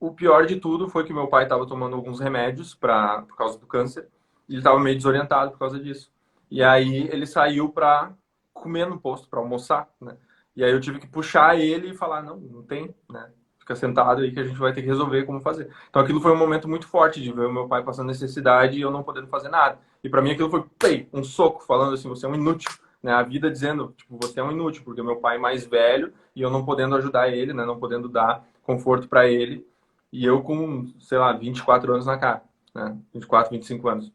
o pior de tudo foi que meu pai estava tomando alguns remédios por causa do câncer, e ele estava meio desorientado por causa disso. E aí ele saiu para comer no posto, para almoçar, né? E aí eu tive que puxar ele e falar: não tem, né? Fica sentado aí que a gente vai ter que resolver como fazer. Então aquilo foi um momento muito forte de ver o meu pai passando necessidade e eu não podendo fazer nada. E para mim aquilo foi um soco falando assim: você é um inútil, né? A vida dizendo, tipo, você é um inútil, porque meu pai é mais velho e eu não podendo ajudar ele, né? Não podendo dar conforto para ele. E eu com, sei lá, 24 anos na cara, né? 24, 25 anos.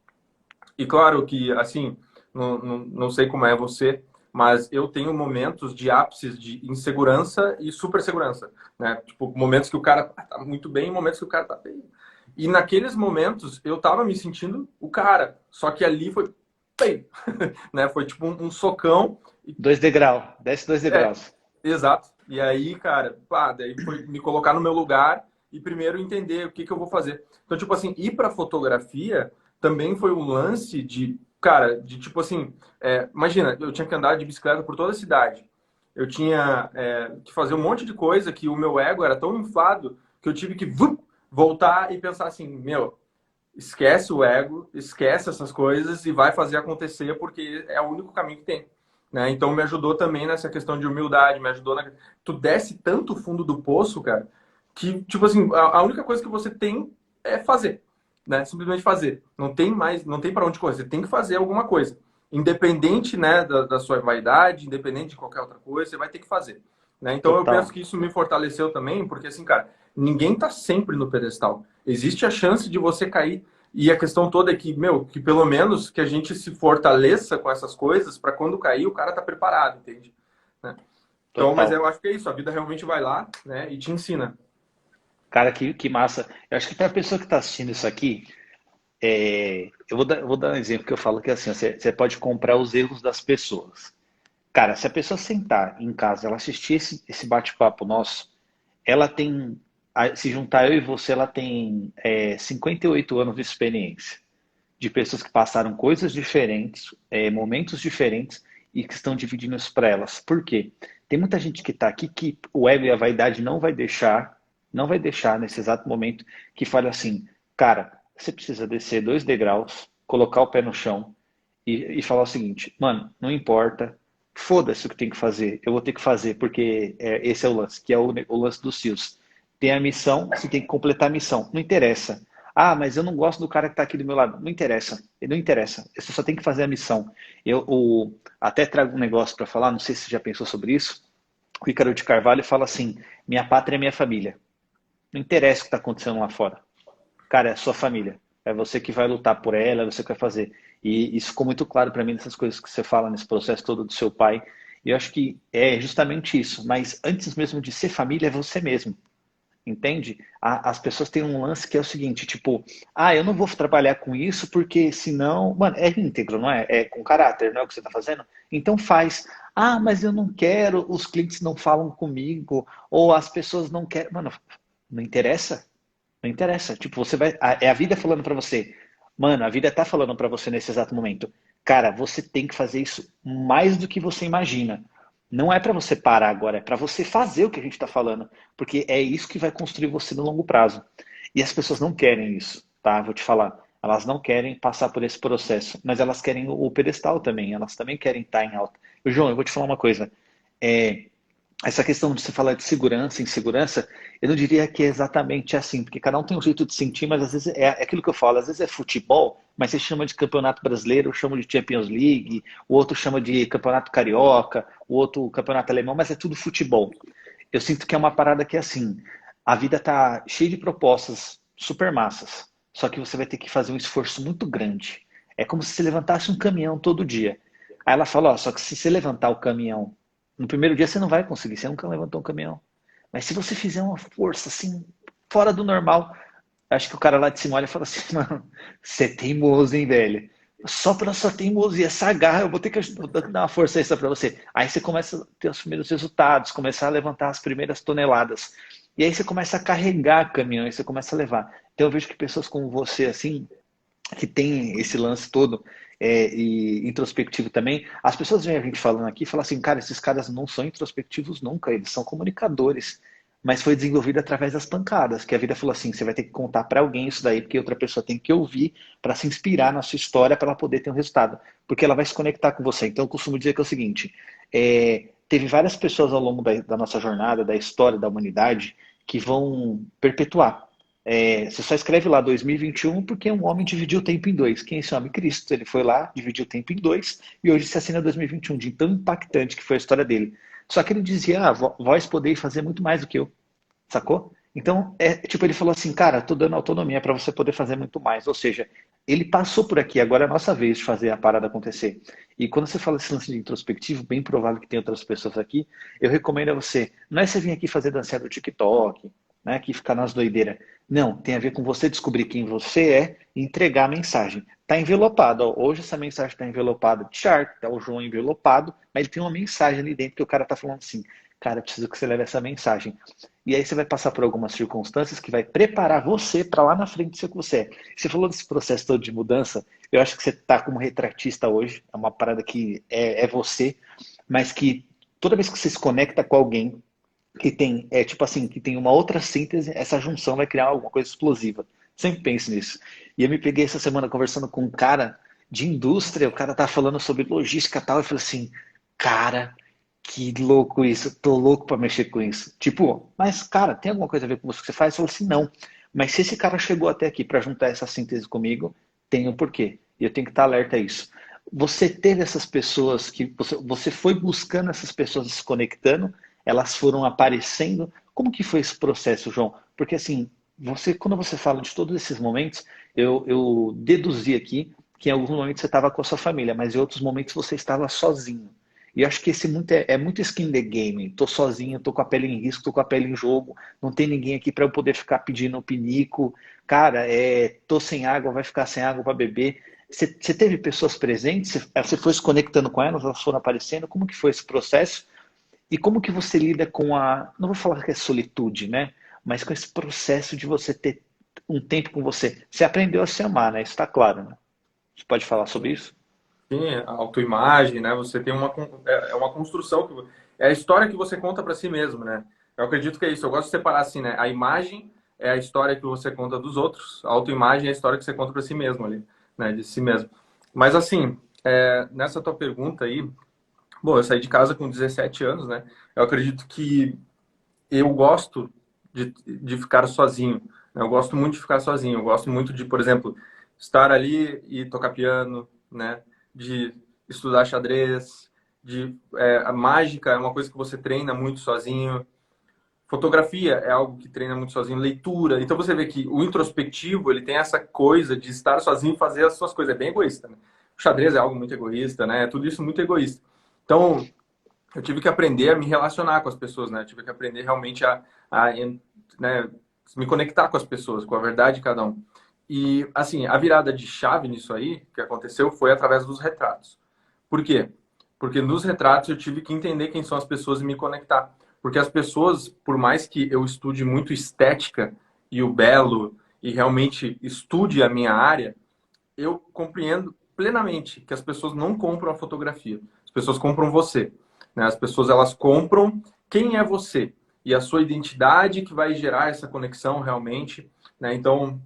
E claro que, assim, não sei como é você, mas eu tenho momentos de ápices de insegurança e supersegurança, né? Tipo, momentos que o cara tá muito bem e momentos que o cara tá bem. E naqueles momentos eu tava me sentindo o cara, só que ali foi bem, né? Foi tipo um socão. 2 degraus, desce 2 degraus. Exato. E aí, cara, pá, daí foi me colocar no meu lugar e primeiro entender o que que eu vou fazer. Então, tipo assim, ir pra fotografia também foi um lance de, cara, de tipo assim, imagina, eu tinha que andar de bicicleta por toda a cidade. Eu tinha que fazer um monte de coisa que o meu ego era tão inflado que eu tive que voltar e pensar assim, meu, esquece o ego, esquece essas coisas e vai fazer acontecer porque é o único caminho que tem. Né? Então me ajudou também nessa questão de humildade, me ajudou na... Tu desce tanto o fundo do poço, cara, que, tipo assim, a única coisa que você tem é fazer, né? Simplesmente fazer. Não tem mais, não tem para onde correr, você tem que fazer alguma coisa. Independente, né, da sua vaidade, independente de qualquer outra coisa, você vai ter que fazer. Né? Então eu penso Total. que isso me fortaleceu também, porque assim, cara, ninguém tá sempre no pedestal. Existe a chance de você cair. E a questão toda é que, meu, que pelo menos que a gente se fortaleça com essas coisas para quando cair o cara tá preparado, entende? Né? Então, mas eu Total. acho que é isso, a vida realmente vai lá, né, e te ensina. Cara, que massa. Eu acho que para a pessoa que está assistindo isso aqui, eu vou dar um exemplo que eu falo que é assim, você pode comprar os erros das pessoas. Cara, se a pessoa sentar em casa, ela assistir esse bate-papo nosso, ela tem, se juntar eu e você, ela tem 58 anos de experiência, de pessoas que passaram coisas diferentes, momentos diferentes e que estão dividindo isso para elas. Por quê? Tem muita gente que está aqui que o ego e a vaidade não vai deixar nesse exato momento que fale assim, cara, você precisa descer 2 degraus, colocar o pé no chão e falar o seguinte, mano, não importa, foda-se o que tem que fazer, eu vou ter que fazer, porque esse é o lance, que é o lance dos CIOs. Tem a missão, você tem que completar a missão, não interessa. Ah, mas eu não gosto do cara que está aqui do meu lado. Não interessa, não interessa. Você só tem que fazer a missão. Até trago um negócio para falar, não sei se você já pensou sobre isso. O Ícaro de Carvalho fala assim: minha pátria é minha família. Não interessa o que está acontecendo lá fora. Cara, é a sua família. É você que vai lutar por ela, é você que vai fazer. E isso ficou muito claro para mim nessas coisas que você fala nesse processo todo do seu pai. E eu acho que é justamente isso. Mas antes mesmo de ser família, é você mesmo. Entende? As pessoas têm um lance que é o seguinte, tipo, eu não vou trabalhar com isso porque senão, mano, é íntegro, não é? É com caráter, não é o que você está fazendo? Então faz. Ah, mas eu não quero, os clientes não falam comigo, ou as pessoas não querem. Mano, não interessa. Não interessa. Tipo, você vai. É a vida falando pra você. Mano, a vida tá falando pra você nesse exato momento. Cara, você tem que fazer isso mais do que você imagina. Não é pra você parar agora, é pra você fazer o que a gente tá falando. Porque é isso que vai construir você no longo prazo. E as pessoas não querem isso, tá? Vou te falar. Elas não querem passar por esse processo, mas elas querem o pedestal também. Elas também querem estar em alta. João, eu vou te falar uma coisa. É, essa questão de você falar de segurança, insegurança, eu não diria que é exatamente assim, porque cada um tem um jeito de sentir, mas às vezes é aquilo que eu falo, às vezes é futebol, mas você chama de campeonato brasileiro, eu chamo de Champions League, o outro chama de campeonato carioca, o outro campeonato alemão, mas é tudo futebol. Eu sinto que é uma parada que é assim, a vida tá cheia de propostas super massas, só que você vai ter que fazer um esforço muito grande. É como se você levantasse um caminhão todo dia. Aí ela fala, ó, só que se você levantar o caminhão no primeiro dia você não vai conseguir, você nunca levantou um caminhão. Mas se você fizer uma força assim, fora do normal, acho que o cara lá de cima olha e fala assim, mano, você é teimoso, hein, velho? Só pela sua teimosia, essa garra, eu vou ter que dar uma força extra pra você. Aí você começa a ter os primeiros resultados, começar a levantar as primeiras toneladas. E aí você começa a carregar caminhão, aí você começa a levar. Então eu vejo que pessoas como você, assim, que tem esse lance todo e introspectivo também. As pessoas veem a gente falando aqui e falam assim, cara, esses caras não são introspectivos nunca, eles são comunicadores. Mas foi desenvolvido através das pancadas, que a vida falou assim, você vai ter que contar para alguém isso daí, porque outra pessoa tem que ouvir para se inspirar na sua história para ela poder ter um resultado, porque ela vai se conectar com você. Então eu costumo dizer que é o seguinte, teve várias pessoas ao longo da nossa jornada, da história da humanidade, que vão perpetuar. Você só escreve lá 2021 porque um homem dividiu o tempo em dois. Quem é esse homem? Cristo. Ele foi lá, dividiu o tempo em dois e hoje se assina 2021, de tão impactante que foi a história dele. Só que ele dizia, vós podeis fazer muito mais do que eu, sacou? Então, tipo, ele falou assim, cara, tô dando autonomia para você poder fazer muito mais. Ou seja, ele passou por aqui, agora é a nossa vez de fazer a parada acontecer. E quando você fala esse lance de introspectivo, bem provável que tenha outras pessoas aqui, eu recomendo a você, não é você vir aqui fazer dancinha do TikTok, né, que ficar nas doideiras. Não, tem a ver com você descobrir quem você é e entregar a mensagem. Tá envelopado, ó. Hoje essa mensagem está envelopada de chart, tá o João envelopado, mas ele tem uma mensagem ali dentro que o cara tá falando assim, cara, preciso que você leve essa mensagem. E aí você vai passar por algumas circunstâncias que vai preparar você para lá na frente ser o que você é. Você falou desse processo todo de mudança, eu acho que você tá como retratista hoje, é uma parada que é você, mas que toda vez que você se conecta com alguém que tem, tipo assim, que tem uma outra síntese, essa junção vai criar alguma coisa explosiva. Sempre penso nisso. E eu me peguei essa semana conversando com um cara de indústria, o cara tá falando sobre logística e tal, e eu falei assim, cara, que louco isso, tô louco pra mexer com isso. Tipo, mas cara, tem alguma coisa a ver com isso que você faz? Eu falei assim, não. Mas se esse cara chegou até aqui pra juntar essa síntese comigo, tem um porquê. E eu tenho que estar alerta a isso. Você teve essas pessoas que você foi buscando essas pessoas se conectando, elas foram aparecendo. Como que foi esse processo, João? Porque assim, quando você fala de todos esses momentos, eu deduzi aqui que em alguns momentos você estava com a sua família, mas em outros momentos você estava sozinho. E eu acho que esse muito é muito skin the game. Tô sozinho, tô com a pele em risco, tô com a pele em jogo, não tem ninguém aqui para eu poder ficar pedindo pinico. Cara, tô sem água, vai ficar sem água para beber. Você teve pessoas presentes? Você foi se conectando com elas foram aparecendo? Como que foi esse processo? E como que você lida com não vou falar que é solitude, né? Mas com esse processo de você ter um tempo com você. Você aprendeu a se amar, né? Isso está claro, né? Você pode falar sobre isso? Sim, a autoimagem, né? Você tem é uma construção é a história que você conta para si mesmo, né? Eu acredito que é isso. Eu gosto de separar assim, né? A imagem é a história que você conta dos outros, a autoimagem é a história que você conta para si mesmo ali, né? De si mesmo. Mas assim, nessa tua pergunta aí, bom, eu saí de casa com 17 anos, né? Eu acredito que eu gosto de ficar sozinho, né? Eu gosto muito de ficar sozinho. Eu gosto muito de, por exemplo, estar ali e tocar piano, né? De estudar xadrez, a mágica é uma coisa que você treina muito sozinho. Fotografia é algo que treina muito sozinho. Leitura. Então você vê que o introspectivo ele tem essa coisa de estar sozinho e fazer as suas coisas. É bem egoísta, né? O xadrez é algo muito egoísta, né? É tudo isso muito egoísta. Então eu tive que aprender a me relacionar com as pessoas, né? Eu tive que aprender realmente a né, me conectar com as pessoas, com a verdade de cada um. E, assim, a virada de chave nisso aí, que aconteceu, foi através dos retratos. Por quê? Porque nos retratos eu tive que entender quem são as pessoas e me conectar. Porque as pessoas, por mais que eu estude muito estética e o belo, e realmente estude a minha área, eu compreendo plenamente que as pessoas não compram a fotografia. As pessoas compram você. Né? As pessoas elas compram quem é você e a sua identidade que vai gerar essa conexão realmente. Né? Então,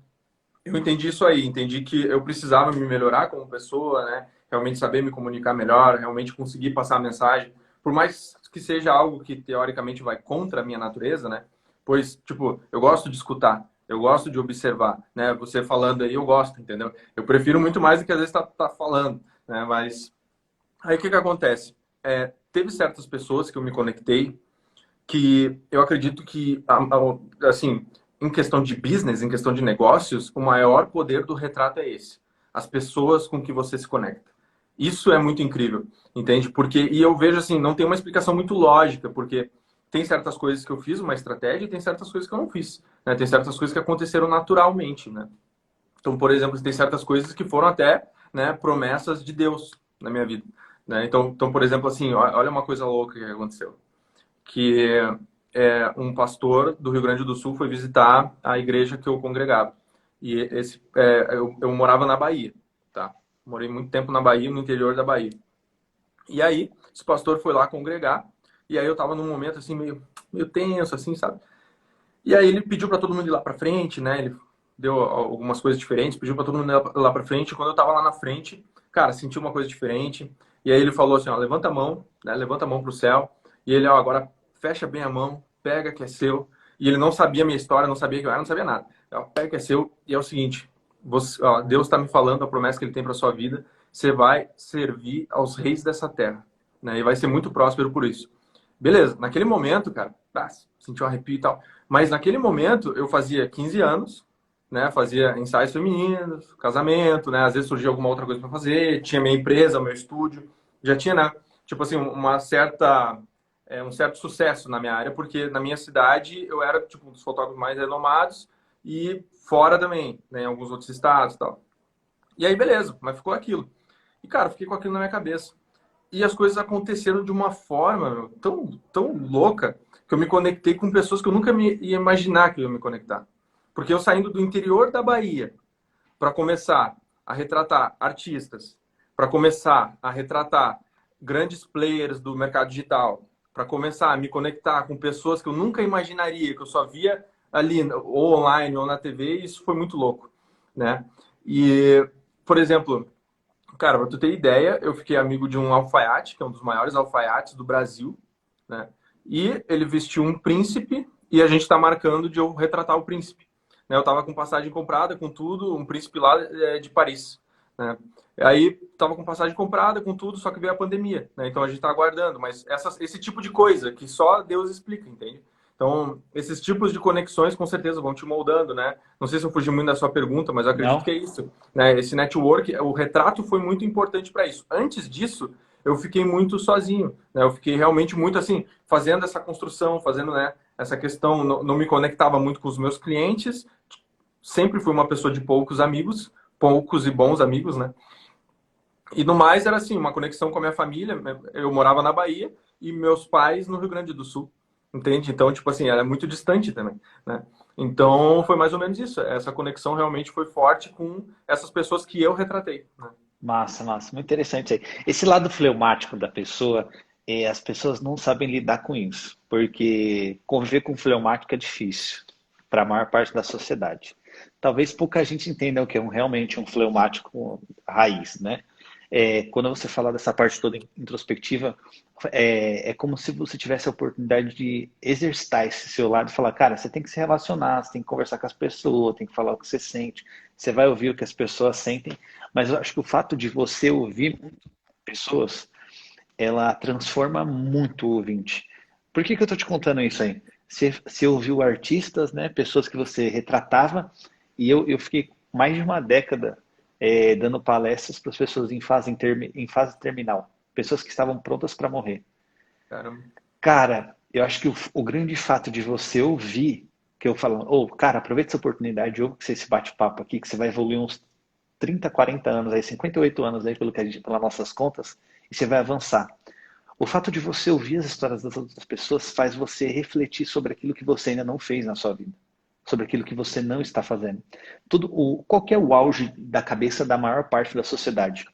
eu entendi isso aí. Entendi que eu precisava me melhorar como pessoa, né? Realmente saber me comunicar melhor, realmente conseguir passar a mensagem. Por mais que seja algo que teoricamente vai contra a minha natureza, né? Pois, tipo, eu gosto de escutar. Eu gosto de observar, né? Você falando aí, eu gosto, entendeu? Eu prefiro muito mais do que às vezes tá falando, né? Mas aí o que que acontece? Teve certas pessoas que eu me conectei que eu acredito que, assim, em questão de business, em questão de negócios, o maior poder do retrato é esse. As pessoas com que você se conecta. Isso é muito incrível, entende? Porque, e eu vejo assim, não tem uma explicação muito lógica, porque tem certas coisas que eu fiz uma estratégia e tem certas coisas que eu não fiz, né? Tem certas coisas que aconteceram naturalmente, né? Então, por exemplo, tem certas coisas que foram até, né, promessas de Deus na minha vida, né? Então, por exemplo, assim, olha uma coisa louca que aconteceu que um pastor do Rio Grande do Sul foi visitar a igreja que eu congregava. E eu morava na Bahia, tá? Morei muito tempo na Bahia, no interior da Bahia. E aí, esse pastor foi lá congregar, e aí eu tava num momento assim meio tenso, assim, sabe? E aí ele pediu para todo mundo ir lá para frente, né? Ele deu algumas coisas diferentes, pediu para todo mundo ir lá para frente. E quando eu tava lá na frente, cara, senti uma coisa diferente. E aí ele falou assim, ó, levanta a mão, né? Levanta a mão pro céu. E ele, ó, agora fecha bem a mão, pega que é seu. E ele não sabia a minha história, não sabia quem eu era, não sabia nada. Ó, pega que é seu. E é o seguinte, ó, Deus está me falando a promessa que ele tem para sua vida. Você vai servir aos reis dessa terra, né? E vai ser muito próspero por isso. Beleza, naquele momento, cara, senti um arrepio e tal. Mas naquele momento eu fazia 15 anos, né? Fazia ensaios femininos, casamento, né? Às vezes surgia alguma outra coisa para fazer, tinha minha empresa, meu estúdio, já tinha, né? Tipo assim, um certo sucesso na minha área, porque na minha cidade eu era tipo um dos fotógrafos mais renomados e fora também, né? Em alguns outros estados, e tal. E aí beleza, mas ficou aquilo. E cara, fiquei com aquilo na minha cabeça. E as coisas aconteceram de uma forma meu, tão louca que eu me conectei com pessoas que eu nunca ia imaginar que eu ia me conectar. Porque eu saindo do interior da Bahia para começar a retratar artistas, para começar a retratar grandes players do mercado digital, para começar a me conectar com pessoas que eu nunca imaginaria, que eu só via ali, ou online, ou na TV, e isso foi muito louco, né? E, por exemplo, cara, pra tu ter ideia, eu fiquei amigo de um alfaiate, que é um dos maiores alfaiates do Brasil, né? E ele vestiu um príncipe e a gente tá marcando de eu retratar o príncipe. Né? Eu tava com passagem comprada, com tudo, um príncipe lá de Paris, né? Aí tava com passagem comprada, com tudo, só que veio a pandemia, né? Então a gente tá aguardando, mas esse tipo de coisa que só Deus explica, entende? Então, esses tipos de conexões com certeza vão te moldando, né? Não sei se eu fugi muito da sua pergunta, mas eu acredito que Não? é isso, né? Esse network, o retrato foi muito importante para isso. Antes disso, eu fiquei muito sozinho, né? Eu fiquei realmente muito assim, fazendo essa construção, fazendo, né, essa questão, não me conectava muito com os meus clientes, sempre fui uma pessoa de poucos amigos, poucos e bons amigos, né? E no mais era assim, uma conexão com a minha família. Eu morava na Bahia e meus pais no Rio Grande do Sul, entende? Então, tipo assim, era muito distante também, né? Então, foi mais ou menos isso. Essa conexão realmente foi forte com essas pessoas que eu retratei, né? Massa, massa, muito interessante isso aí. Esse lado fleumático da pessoa, as pessoas não sabem lidar com isso, porque conviver com fleumático é difícil para a maior parte da sociedade. Talvez pouca gente entenda o que é realmente um fleumático raiz, né? Quando você fala dessa parte toda introspectiva, é como se você tivesse a oportunidade de exercitar esse seu lado e falar, cara, você tem que se relacionar, você tem que conversar com as pessoas, tem que falar o que você sente, você vai ouvir o que as pessoas sentem, mas eu acho que o fato de você ouvir pessoas, ela transforma muito o ouvinte. Por que que eu tô te contando isso aí? Você ouviu artistas, né, pessoas que você retratava, e eu fiquei mais de uma década dando palestras para as pessoas em fase terminal, pessoas que estavam prontas para morrer. Caramba. Cara, eu acho que o grande fato de você ouvir, que eu falo, cara, aproveita essa oportunidade, ouve esse bate-papo aqui, que você vai evoluir uns 30, 40 anos, aí, 58 anos aí, pelo que a gente, pelas nossas contas, e você vai avançar. O fato de você ouvir as histórias das outras pessoas faz você refletir sobre aquilo que você ainda não fez na sua vida, sobre aquilo que você não está fazendo. Qual que é o auge da cabeça da maior parte da sociedade?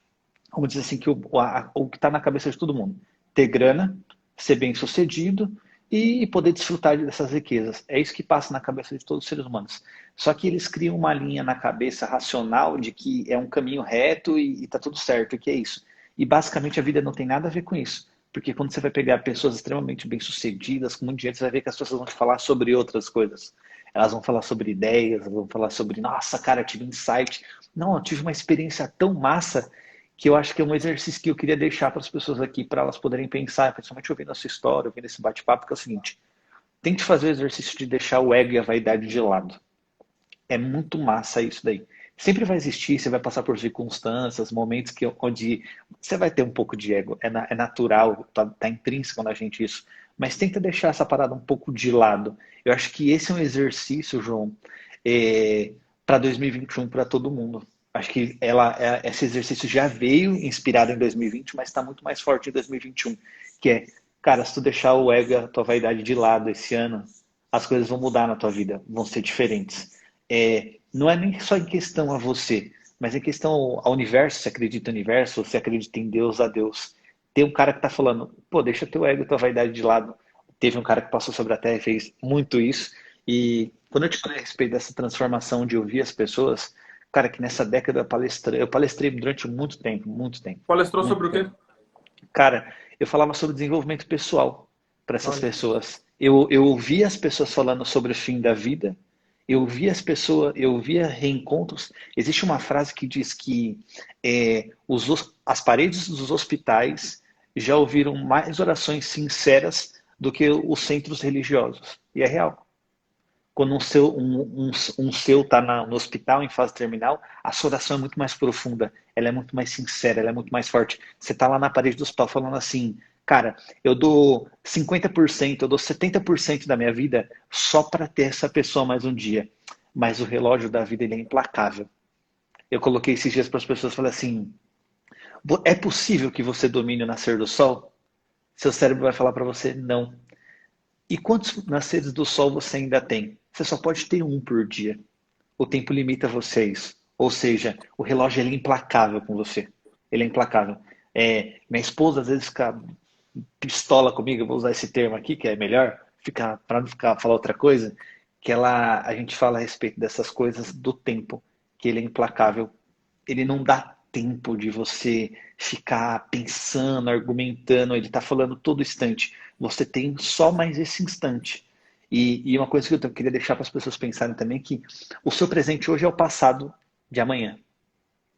Vamos dizer assim, que o que está na cabeça de todo mundo. Ter grana, ser bem sucedido e poder desfrutar dessas riquezas. É isso que passa na cabeça de todos os seres humanos. Só que eles criam uma linha na cabeça racional de que é um caminho reto e está tudo certo, e que é isso. E basicamente a vida não tem nada a ver com isso. Porque quando você vai pegar pessoas extremamente bem-sucedidas, com muito dinheiro, você vai ver que as pessoas vão te falar sobre outras coisas. Elas vão falar sobre ideias, elas vão falar sobre, nossa, cara, eu tive um insight. Não, eu tive uma experiência tão massa que eu acho que é um exercício que eu queria deixar para as pessoas aqui, para elas poderem pensar, principalmente ouvindo a sua história, ouvindo esse bate-papo, que é o seguinte: tente fazer o exercício de deixar o ego e a vaidade de lado. É muito massa isso daí. Sempre vai existir, você vai passar por circunstâncias, momentos onde você vai ter um pouco de ego. É natural, tá intrínseco na gente isso. Mas tenta deixar essa parada um pouco de lado. Eu acho que esse é um exercício, João, para 2021 para todo mundo. Acho que esse exercício já veio inspirado em 2020, mas está muito mais forte em 2021. Que é, cara, se tu deixar o ego e a tua vaidade de lado esse ano, as coisas vão mudar na tua vida, vão ser diferentes. Não é nem só em questão a você, mas em questão ao universo, se acredita no universo, se acredita em Deus, a Deus. Tem um cara que está falando, pô, deixa teu ego e tua vaidade de lado. Teve um cara que passou sobre a Terra e fez muito isso. E quando eu te falei a respeito dessa transformação de ouvir as pessoas, cara, que nessa década eu palestrei durante muito tempo, Palestrou muito sobre o quê? tempo. Cara, eu falava sobre desenvolvimento pessoal para essas Olha. pessoas. Eu ouvia as pessoas falando sobre o fim da vida, eu via as pessoas, eu via reencontros. Existe uma frase que diz que as paredes dos hospitais já ouviram mais orações sinceras do que os centros religiosos. E é real. Quando um seu está no hospital em fase terminal, a sua oração é muito mais profunda, ela é muito mais sincera, ela é muito mais forte. Você está lá na parede do hospital falando assim, cara, eu dou 50%, eu dou 70% da minha vida só para ter essa pessoa mais um dia. Mas o relógio da vida ele é implacável. Eu coloquei esses dias para as pessoas, falei assim, é possível que você domine o nascer do sol? Seu cérebro vai falar para você, não. E quantos nasceres do sol você ainda tem? Você só pode ter um por dia. O tempo limita vocês. Ou seja, o relógio ele é implacável com você. Ele é implacável. Minha esposa às vezes fica pistola comigo, eu vou usar esse termo aqui, que é melhor, para não ficar falar outra coisa, que a gente fala a respeito dessas coisas do tempo, que ele é implacável. Ele não dá tempo de você ficar pensando, argumentando, ele está falando todo instante. Você tem só mais esse instante. E uma coisa que eu queria deixar para as pessoas pensarem também é que o seu presente hoje é o passado de amanhã.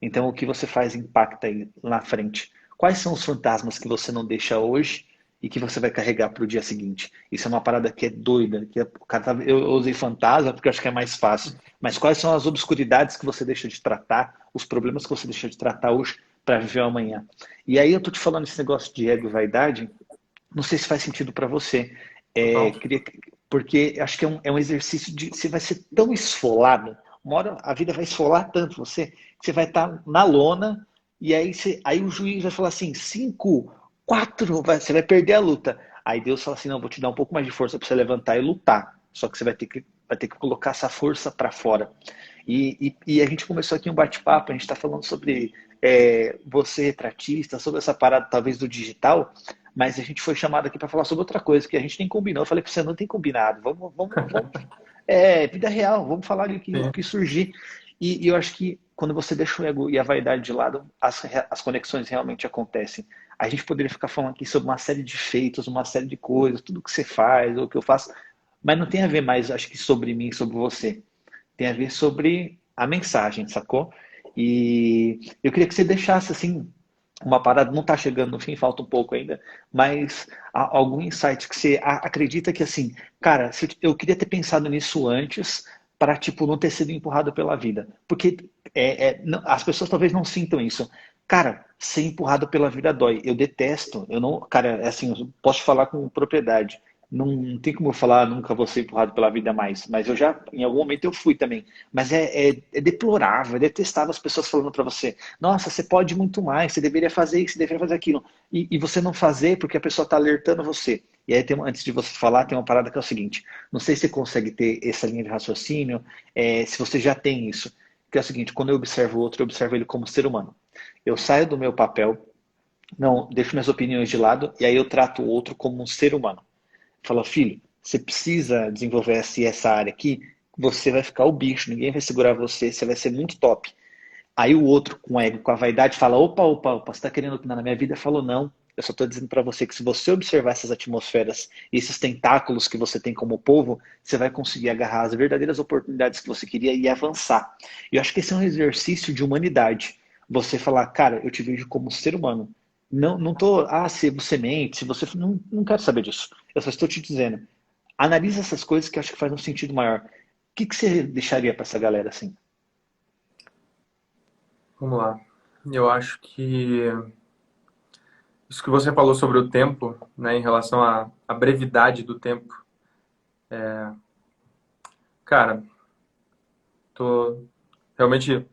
Então, o que você faz impacta aí lá na frente. Quais são os fantasmas que você não deixa hoje e que você vai carregar para o dia seguinte? Isso é uma parada que é doida. O cara eu usei fantasma porque eu acho que é mais fácil. Mas quais são as obscuridades que você deixa de tratar, os problemas que você deixa de tratar hoje para viver o amanhã? E aí eu tô te falando esse negócio de ego e vaidade, não sei se faz sentido para você. Total. Porque acho que é um exercício de. Você vai ser tão esfolado, uma hora a vida vai esfolar tanto você, que você vai estar na lona, e aí o juiz vai falar assim: 5, 4, você vai perder a luta. Aí Deus fala assim: não, vou te dar um pouco mais de força para você levantar e lutar. Só que você vai ter que colocar essa força para fora. E a gente começou aqui um bate-papo, a gente está falando sobre você retratista, sobre essa parada talvez do digital, mas a gente foi chamado aqui para falar sobre outra coisa que a gente nem combinou. Eu falei para você, não tem combinado, vamos vida real, vamos falar o Sim. que surgir. E eu acho que quando você deixa o ego e a vaidade de lado, as conexões realmente acontecem. A gente poderia ficar falando aqui sobre uma série de feitos, uma série de coisas, tudo que você faz, ou que eu faço, mas não tem a ver mais, acho que, sobre mim, sobre você. Tem a ver sobre a mensagem, sacou? E eu queria que você deixasse assim uma parada, não está chegando no fim, falta um pouco ainda, mas algum insight que você acredita que assim, cara, eu queria ter pensado nisso antes para tipo não ter sido empurrado pela vida, porque as pessoas talvez não sintam isso. Cara, ser empurrado pela vida dói. Eu detesto. Eu não, cara, assim, eu posso falar com propriedade. Não tem como eu falar, nunca vou ser empurrado pela vida mais. Mas eu já, em algum momento eu fui também. Mas é deplorável, é detestável as pessoas falando para você: nossa, você pode muito mais, você deveria fazer isso, você deveria fazer aquilo. E você não fazer porque a pessoa está alertando você. E aí, antes de você falar, tem uma parada que é o seguinte: não sei se você consegue ter essa linha de raciocínio, se você já tem isso. Que é o seguinte: quando eu observo o outro, eu observo ele como ser humano. Eu saio do meu papel, não deixo minhas opiniões de lado, e aí eu trato o outro como um ser humano. Fala, filho, você precisa desenvolver essa área aqui, você vai ficar o bicho, ninguém vai segurar você, você vai ser muito top. Aí o outro, com ego, com a vaidade, fala: opa, opa, opa, você está querendo opinar na minha vida? Falou: não, eu só estou dizendo para você que se você observar essas atmosferas e esses tentáculos que você tem como povo, você vai conseguir agarrar as verdadeiras oportunidades que você queria e avançar. E eu acho que esse é um exercício de humanidade. Você falar: cara, eu te vejo como ser humano. Não tô, se você mente, se você. Não quero saber disso. Eu só estou te dizendo. Analisa essas coisas que eu acho que faz um sentido maior. O que você deixaria para essa galera assim? Vamos lá. Eu acho que isso que você falou sobre o tempo, né, em relação à brevidade do tempo, cara, tô realmente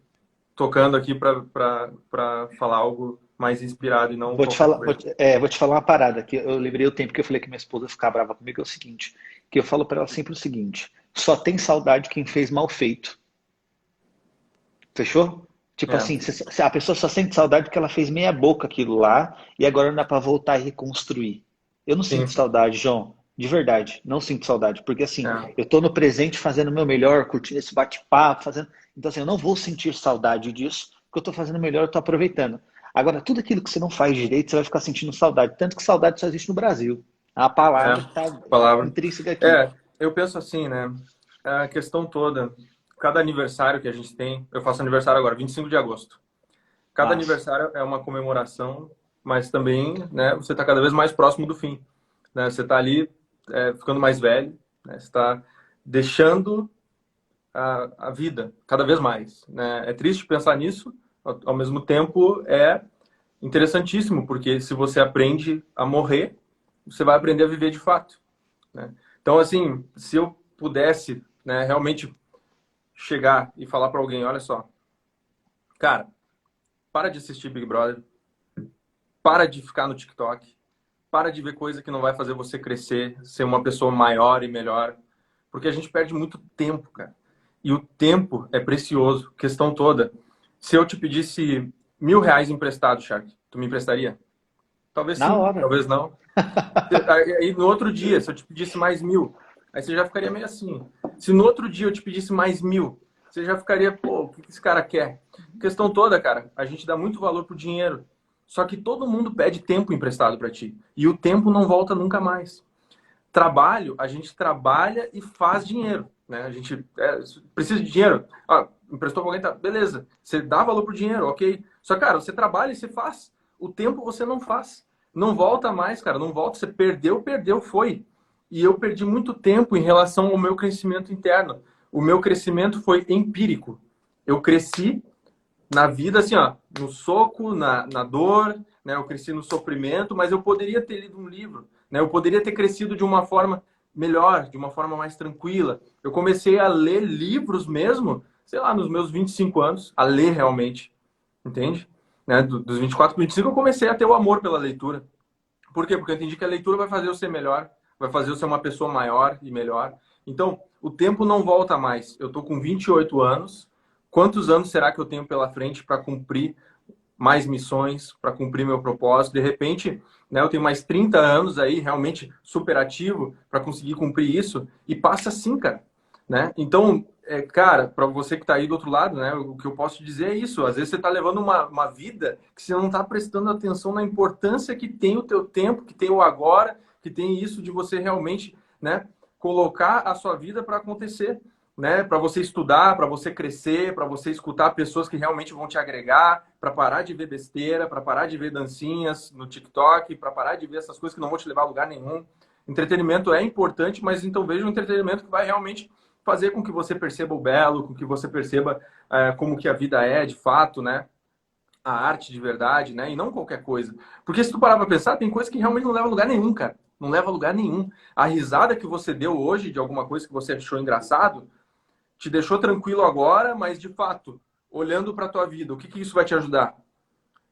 tocando aqui para falar algo mais inspirado e não Vou te qualquer falar, coisa. vou te falar uma parada que eu lembrei o tempo que eu falei que minha esposa ficava brava comigo, é o seguinte, que eu falo para ela sempre o seguinte: só tem saudade quem fez mal feito. Fechou? Tipo É, assim, a pessoa só sente saudade porque ela fez meia boca aquilo lá e agora não dá para voltar e reconstruir. Eu não sinto sim, saudade, João. De verdade, não sinto saudade, porque assim, é, eu tô no presente fazendo o meu melhor, curtindo esse bate-papo, fazendo. Então assim, eu não vou sentir saudade disso, porque eu tô fazendo o melhor, eu tô aproveitando. Agora, tudo aquilo que você não faz direito, você vai ficar sentindo saudade. Tanto que saudade só existe no Brasil. É uma palavra que tá palavra. intrínseca aqui. É, eu penso assim, né? A questão toda, cada aniversário que a gente tem, eu faço aniversário agora, 25 de agosto. Cada Mas, aniversário é uma comemoração, mas também, né, você está cada vez mais próximo do fim, né? Você está ali ficando mais velho, né? Você está deixando a vida cada vez mais, né? É triste pensar nisso, ao mesmo tempo é interessantíssimo, porque se você aprende a morrer, você vai aprender a viver de fato, né? Então, assim, se eu pudesse, né, realmente chegar e falar para alguém, olha só, cara, para de assistir Big Brother, para de ficar no TikTok, para de ver coisa que não vai fazer você crescer, ser uma pessoa maior e melhor, porque a gente perde muito tempo, cara. E o tempo é precioso. Questão toda. Se eu te pedisse R$ 1.000 emprestado, Shark, tu me emprestaria? Talvez na sim, hora. talvez não. Aí no outro dia, se eu te pedisse mais 1.000, Aí você já ficaria meio assim. Se no outro dia eu te pedisse mais 1.000, você já ficaria, pô, o que esse cara quer? A questão toda, cara, a gente dá muito valor pro dinheiro. Só que todo mundo pede tempo emprestado para ti. E o tempo não volta nunca mais. Trabalho, a gente trabalha e faz dinheiro, né? A gente precisa de dinheiro. Ah, emprestou pra alguém, tá, beleza. Você dá valor pro dinheiro, ok. Só, cara, você trabalha e você faz. O tempo você não faz. Não volta mais, cara, não volta. Você perdeu, perdeu, foi. E eu perdi muito tempo em relação ao meu crescimento interno. O meu crescimento foi empírico. Eu cresci na vida, assim, ó, no soco, na dor, né? Eu cresci no sofrimento, mas eu poderia ter lido um livro, né? Eu poderia ter crescido de uma forma melhor, de uma forma mais tranquila. Eu comecei a ler livros mesmo, sei lá, nos meus 25 anos, a ler realmente, entende? Né? Dos 24 para 25 eu comecei a ter o amor pela leitura. Por quê? Porque eu entendi que a leitura vai fazer eu ser melhor, vai fazer eu ser uma pessoa maior e melhor. Então, o tempo não volta mais. Eu tô com 28 anos. Quantos anos será que eu tenho pela frente para cumprir mais missões, para cumprir meu propósito? De repente, né, eu tenho mais 30 anos aí, realmente superativo, para conseguir cumprir isso. E passa assim, cara. Né? Então, cara, para você que está aí do outro lado, né, o que eu posso te dizer é isso. Às vezes você está levando uma vida que você não está prestando atenção na importância que tem o teu tempo, que tem o agora, que tem isso de você realmente, né, colocar a sua vida para acontecer, né, para você estudar, para você crescer, para você escutar pessoas que realmente vão te agregar, para parar de ver besteira, para parar de ver dancinhas no TikTok, para parar de ver essas coisas que não vão te levar a lugar nenhum. Entretenimento é importante, mas então veja um entretenimento que vai realmente fazer com que você perceba o belo, com que você perceba como que a vida é de fato, né? A arte de verdade, né? E não qualquer coisa. Porque se tu parar pra pensar, tem coisa que realmente não leva a lugar nenhum, cara. Não leva a lugar nenhum. A risada que você deu hoje de alguma coisa que você achou engraçado, te deixou tranquilo agora, mas de fato, olhando pra tua vida, o que que isso vai te ajudar?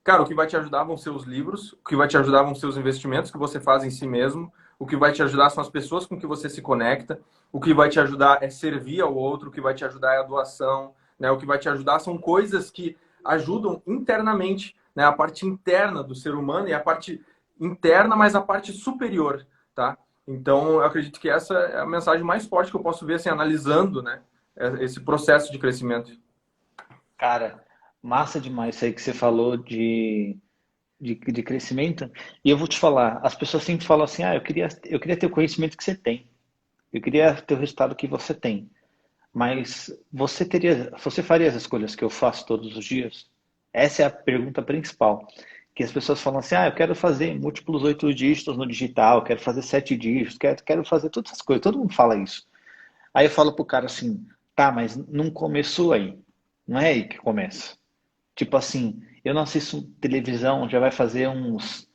Cara, o que vai te ajudar vão ser os livros, o que vai te ajudar vão ser os investimentos que você faz em si mesmo, o que vai te ajudar são as pessoas com que você se conecta, o que vai te ajudar é servir ao outro, o que vai te ajudar é a doação, né? O que vai te ajudar são coisas que ajudam internamente, né? A parte interna do ser humano e a parte interna, mas a parte superior, tá? Então, eu acredito que essa é a mensagem mais forte que eu posso ver, assim, analisando, né? Esse processo de crescimento. Cara, massa demais isso aí que você falou de crescimento. E eu vou te falar, as pessoas sempre falam assim, ah, eu queria ter o conhecimento que você tem. Eu queria ter o resultado que você tem. Mas você faria as escolhas que eu faço todos os dias? Essa é a pergunta principal. Que as pessoas falam assim, ah, eu quero fazer múltiplos 8 dígitos no digital, quero fazer 7 dígitos, quero fazer todas essas coisas. Todo mundo fala isso. Aí eu falo pro cara assim, tá, mas não começou aí. Não é aí que começa. Tipo assim, eu não assisto televisão, já vai fazer uns,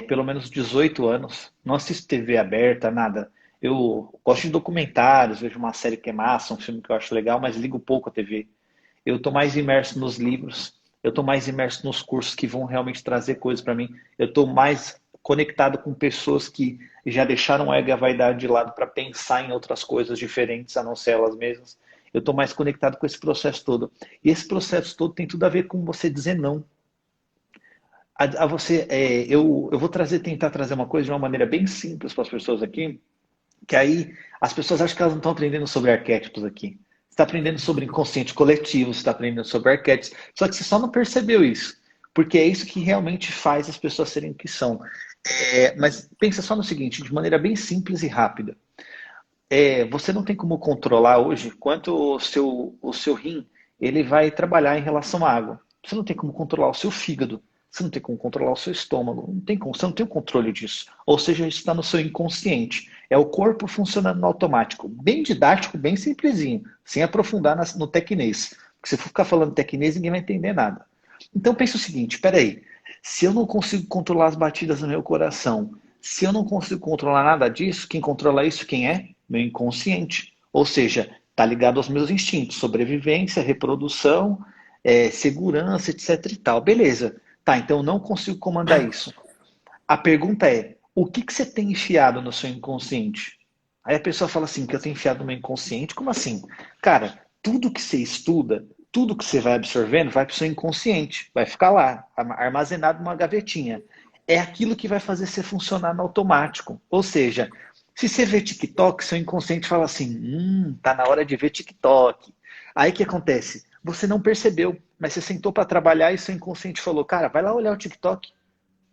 pelo menos 18 anos. Não assisto TV aberta, nada. Eu gosto de documentários, vejo uma série que é massa, um filme que eu acho legal, mas ligo pouco a TV. Eu estou mais imerso nos livros, eu estou mais imerso nos cursos que vão realmente trazer coisas para mim. Eu estou mais conectado com pessoas que já deixaram o ego e a vaidade de lado para pensar em outras coisas diferentes a não ser elas mesmas. Eu estou mais conectado com esse processo todo. E esse processo todo tem tudo a ver com você dizer não. A você, eu vou tentar trazer uma coisa de uma maneira bem simples para as pessoas aqui, que aí as pessoas acham que elas não estão aprendendo sobre arquétipos aqui. Você está aprendendo sobre inconsciente coletivo, você está aprendendo sobre arquétipos, só que você só não percebeu isso, porque é isso que realmente faz as pessoas serem o que são. Mas pensa só no seguinte, de maneira bem simples e rápida. Você não tem como controlar hoje quanto o seu rim ele vai trabalhar em relação à água. Você não tem como controlar o seu fígado. Você não tem como controlar o seu estômago. Não tem como, você não tem o controle disso. Ou seja, isso está no seu inconsciente. É o corpo funcionando no automático. Bem didático, bem simplesinho. Sem aprofundar no tecnês. Porque se for ficar falando tecnês, ninguém vai entender nada. Então pensa o seguinte, peraí. Se eu não consigo controlar as batidas do meu coração, se eu não consigo controlar nada disso, quem controla isso quem é? Meu inconsciente. Ou seja, está ligado aos meus instintos, sobrevivência, reprodução, segurança, etc e tal. Beleza. Tá, então eu não consigo comandar isso. A pergunta é, o que você tem enfiado no seu inconsciente? Aí a pessoa fala assim, que eu tenho enfiado no meu inconsciente? Como assim? Cara, tudo que você estuda, tudo que você vai absorvendo, vai para o seu inconsciente. Vai ficar lá, armazenado numa gavetinha. É aquilo que vai fazer você funcionar no automático. Ou seja, Se você vê TikTok, seu inconsciente fala assim, tá na hora de ver TikTok. Aí o que acontece? Você não percebeu, mas você sentou para trabalhar e seu inconsciente falou, cara, vai lá olhar o TikTok.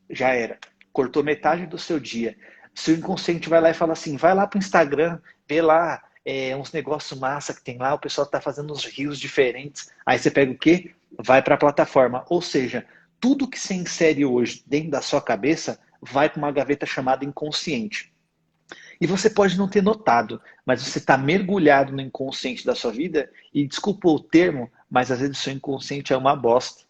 Já era. Cortou metade do seu dia. Seu inconsciente vai lá e fala assim, vai lá pro Instagram, vê lá uns negócios massa que tem lá, o pessoal tá fazendo uns rios diferentes. Aí você pega o quê? Vai para a plataforma. Ou seja, tudo que você insere hoje dentro da sua cabeça vai para uma gaveta chamada inconsciente. E você pode não ter notado, mas você está mergulhado no inconsciente da sua vida, e desculpa o termo, mas às vezes o seu inconsciente é uma bosta.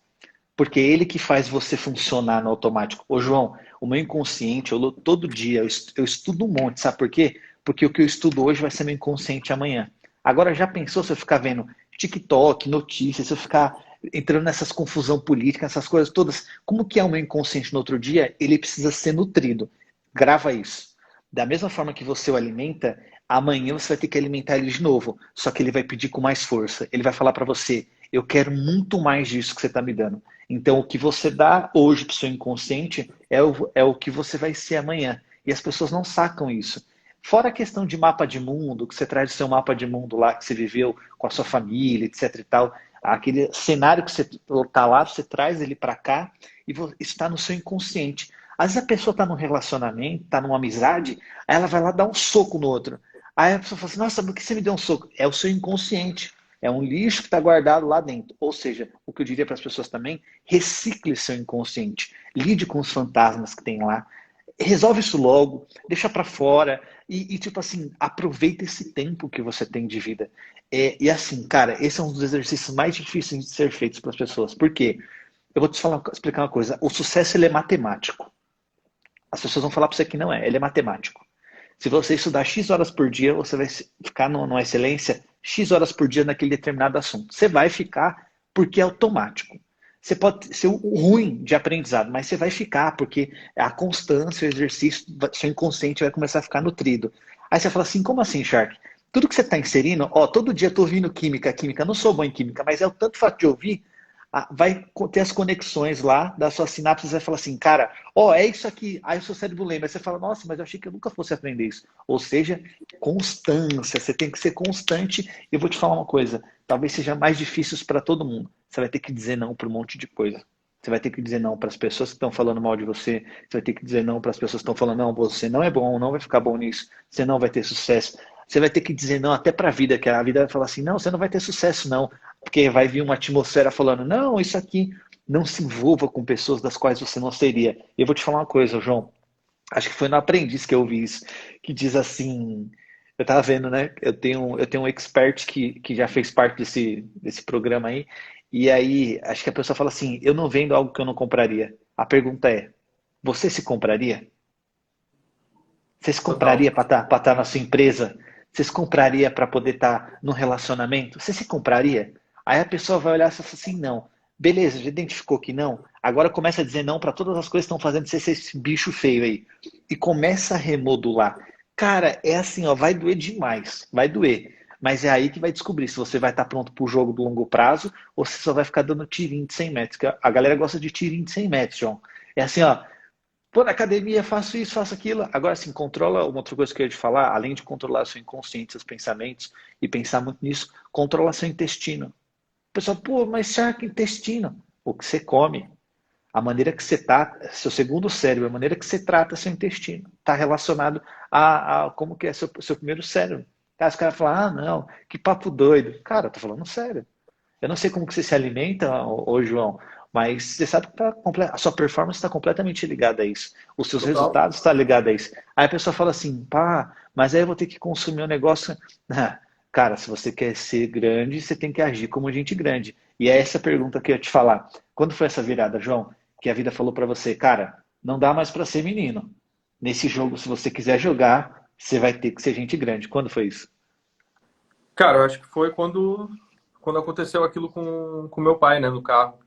Porque é ele que faz você funcionar no automático. Ô, João, o meu inconsciente, todo dia, eu estudo um monte, sabe por quê? Porque o que eu estudo hoje vai ser meu inconsciente amanhã. Agora, já pensou se eu ficar vendo TikTok, notícias, se eu ficar entrando nessas confusão política, essas coisas todas, como que é o meu inconsciente no outro dia? Ele precisa ser nutrido. Grava isso. Da mesma forma que você o alimenta, amanhã você vai ter que alimentar ele de novo. Só que ele vai pedir com mais força. Ele vai falar para você, eu quero muito mais disso que você está me dando. Então, o que você dá hoje para o seu inconsciente é o que você vai ser amanhã. E as pessoas não sacam isso. Fora a questão de mapa de mundo, que você traz o seu mapa de mundo lá, que você viveu com a sua família, etc e tal. Aquele cenário que você está lá, você traz ele para cá e está no seu inconsciente. Às vezes a pessoa está num relacionamento, está numa amizade, aí ela vai lá dar um soco no outro. Aí a pessoa fala assim, nossa, por que você me deu um soco? É o seu inconsciente. É um lixo que está guardado lá dentro. Ou seja, o que eu diria para as pessoas também, recicle seu inconsciente. Lide com os fantasmas que tem lá. Resolve isso logo, deixa para fora tipo assim, aproveita esse tempo que você tem de vida. E assim, cara, esse é um dos exercícios mais difíceis de ser feitos para as pessoas. Por quê? Eu vou te explicar uma coisa. O sucesso ele é matemático. As pessoas vão falar para você que não é. Ele é matemático. Se você estudar X horas por dia, você vai ficar numa excelência X horas por dia naquele determinado assunto. Você vai ficar porque é automático. Você pode ser ruim de aprendizado, mas você vai ficar porque a constância, o exercício, seu inconsciente vai começar a ficar nutrido. Aí você fala assim, como assim, Shark? Tudo que você está inserindo, todo dia eu estou ouvindo química, química, não sou bom em química, mas é o tanto fato de ouvir, vai ter as conexões lá das suas sinapses e vai falar assim, cara, é isso aqui. Aí o seu cérebro lembra. Aí você fala, nossa, mas eu achei que eu nunca fosse aprender isso. Ou seja, constância. Você tem que ser constante. E eu vou te falar uma coisa, talvez seja mais difícil para todo mundo. Você vai ter que dizer não para um monte de coisa. Você vai ter que dizer não para as pessoas que estão falando mal de você. Você vai ter que dizer não para as pessoas que estão falando, não, você não é bom, não vai ficar bom nisso. Você não vai ter sucesso. Você vai ter que dizer não até para a vida, que a vida vai falar assim, não, você não vai ter sucesso não. Porque vai vir uma atmosfera falando, não, isso aqui, não se envolva com pessoas das quais você não seria. Eu vou te falar uma coisa, João. Acho que foi no Aprendiz que eu vi isso, que diz assim, eu tava vendo, né? Eu tenho um expert que já fez parte desse programa aí, e aí acho que a pessoa fala assim, eu não vendo algo que eu não compraria. A pergunta é, você se compraria? Você se Total. compraria para estar na sua empresa? Você se compraria para poder estar no relacionamento? Você se compraria? Aí a pessoa vai olhar e fala assim, não. Beleza, já identificou que não? Agora começa a dizer não para todas as coisas que estão fazendo você ser esse bicho feio aí. E começa a remodular. Cara, é assim, ó, vai doer demais. Vai doer. Mas é aí que vai descobrir se você vai estar pronto para o jogo do longo prazo ou se só vai ficar dando tirinho de 100 metros. Que a galera gosta de tirinho de 100 metros, João. É assim, ó, pô, na academia, faço isso, faço aquilo. Agora, assim, controla uma outra coisa que eu ia te falar, além de controlar seu inconsciente, seus pensamentos, e pensar muito nisso, controla seu intestino. O pessoal, pô, mas será que intestino? O que você come, a maneira que você tá, seu segundo cérebro, a maneira que você trata seu intestino, está relacionado a como que é seu primeiro cérebro. Aí os caras falam, ah, não, que papo doido. Cara, eu tô falando sério. Eu não sei como que você se alimenta, João, mas você sabe que a sua performance está completamente ligada a isso. Os seus Total. resultados estão ligados a isso. Aí a pessoa fala assim, pá, mas aí eu vou ter que consumir um negócio. Ah, cara, se você quer ser grande, você tem que agir como gente grande. E é essa pergunta que eu ia te falar. Quando foi essa virada, João, que a vida falou para você, cara, não dá mais para ser menino. Nesse jogo, se você quiser jogar, você vai ter que ser gente grande. Quando foi isso? Cara, eu acho que foi quando aconteceu aquilo com meu pai, né, no carro.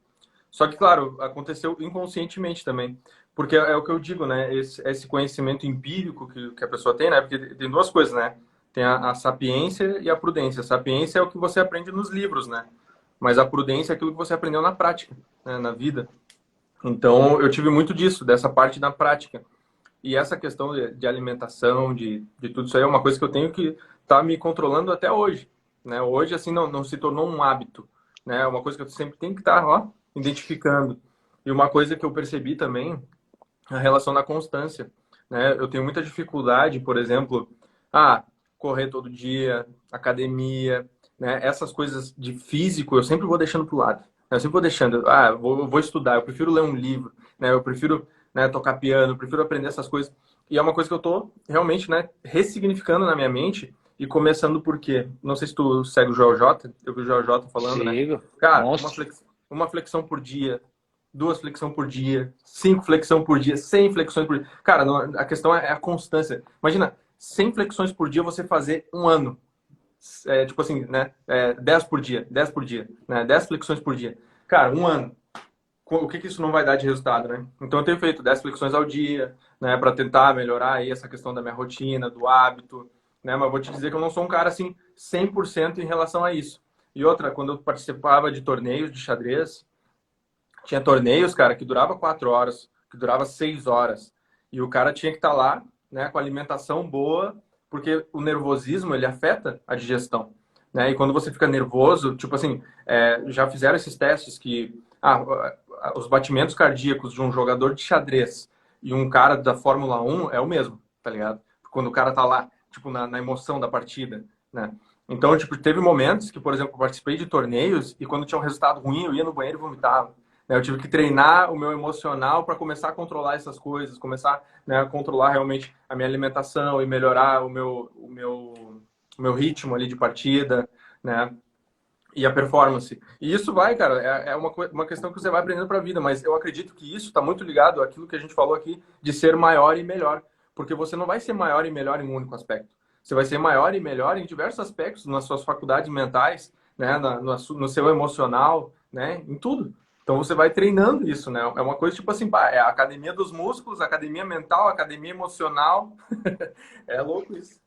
Só que, claro, aconteceu inconscientemente também. Porque é o que eu digo, né? Esse conhecimento empírico que a pessoa tem, né? Porque tem duas coisas, né? Tem a sapiência e a prudência. A sapiência é o que você aprende nos livros, né? Mas a prudência é aquilo que você aprendeu na prática, né? Na vida. Então, eu tive muito disso, dessa parte na prática. E essa questão de alimentação, de tudo isso aí, é uma coisa que eu tenho que estar me controlando até hoje, né? Hoje, assim, não se tornou um hábito, né? É uma coisa que eu sempre tenho que estar, ó, identificando. E uma coisa que eu percebi também, a relação da constância, né? Eu tenho muita dificuldade, por exemplo, correr todo dia, academia, né? Essas coisas de físico eu sempre vou deixando para o lado. Eu sempre vou deixando. Eu vou estudar, eu prefiro ler um livro, né? Eu prefiro, né, tocar piano, eu prefiro aprender essas coisas. E é uma coisa que eu tô realmente, né, ressignificando na minha mente e começando por quê? Não sei se tu segue o Joel J, eu vi o Joel J falando, né? Sigo. Cara, Monstro. uma flexão por dia, 2 flexões por dia, 5 flexões por dia, 100 flexões por dia. Cara, a questão é a constância. Imagina, 100 flexões por dia você fazer um ano. Tipo assim, né? 10 por dia, 10 por dia, né? 10 flexões por dia. Cara, um ano. O que isso não vai dar de resultado, né? Então eu tenho feito 10 flexões ao dia, né? Para tentar melhorar aí essa questão da minha rotina, do hábito, né? Mas vou te dizer que eu não sou um cara assim 100% em relação a isso. E outra, quando eu participava de torneios de xadrez, tinha torneios, cara, que durava 4 horas, que durava 6 horas. E o cara tinha que estar lá, né, com alimentação boa, porque o nervosismo, ele afeta a digestão, né? E quando você fica nervoso, tipo assim, já fizeram esses testes que os batimentos cardíacos de um jogador de xadrez e um cara da Fórmula 1 é o mesmo, tá ligado? Quando o cara tá lá, tipo, na emoção da partida, né? Então, tipo, teve momentos que, por exemplo, eu participei de torneios e quando tinha um resultado ruim, eu ia no banheiro e vomitava. Eu tive que treinar o meu emocional para começar a controlar essas coisas, começar, né, a controlar realmente a minha alimentação e melhorar o meu ritmo ali de partida, né? E a performance. E isso vai, cara, é uma questão que você vai aprendendo para a vida, mas eu acredito que isso está muito ligado àquilo que a gente falou aqui de ser maior e melhor. Porque você não vai ser maior e melhor em um único aspecto. Você vai ser maior e melhor em diversos aspectos, nas suas faculdades mentais, né, no seu emocional, né, em tudo. Então você vai treinando isso, né? É uma coisa tipo assim, pá, é a academia dos músculos, academia mental, academia emocional. É louco isso.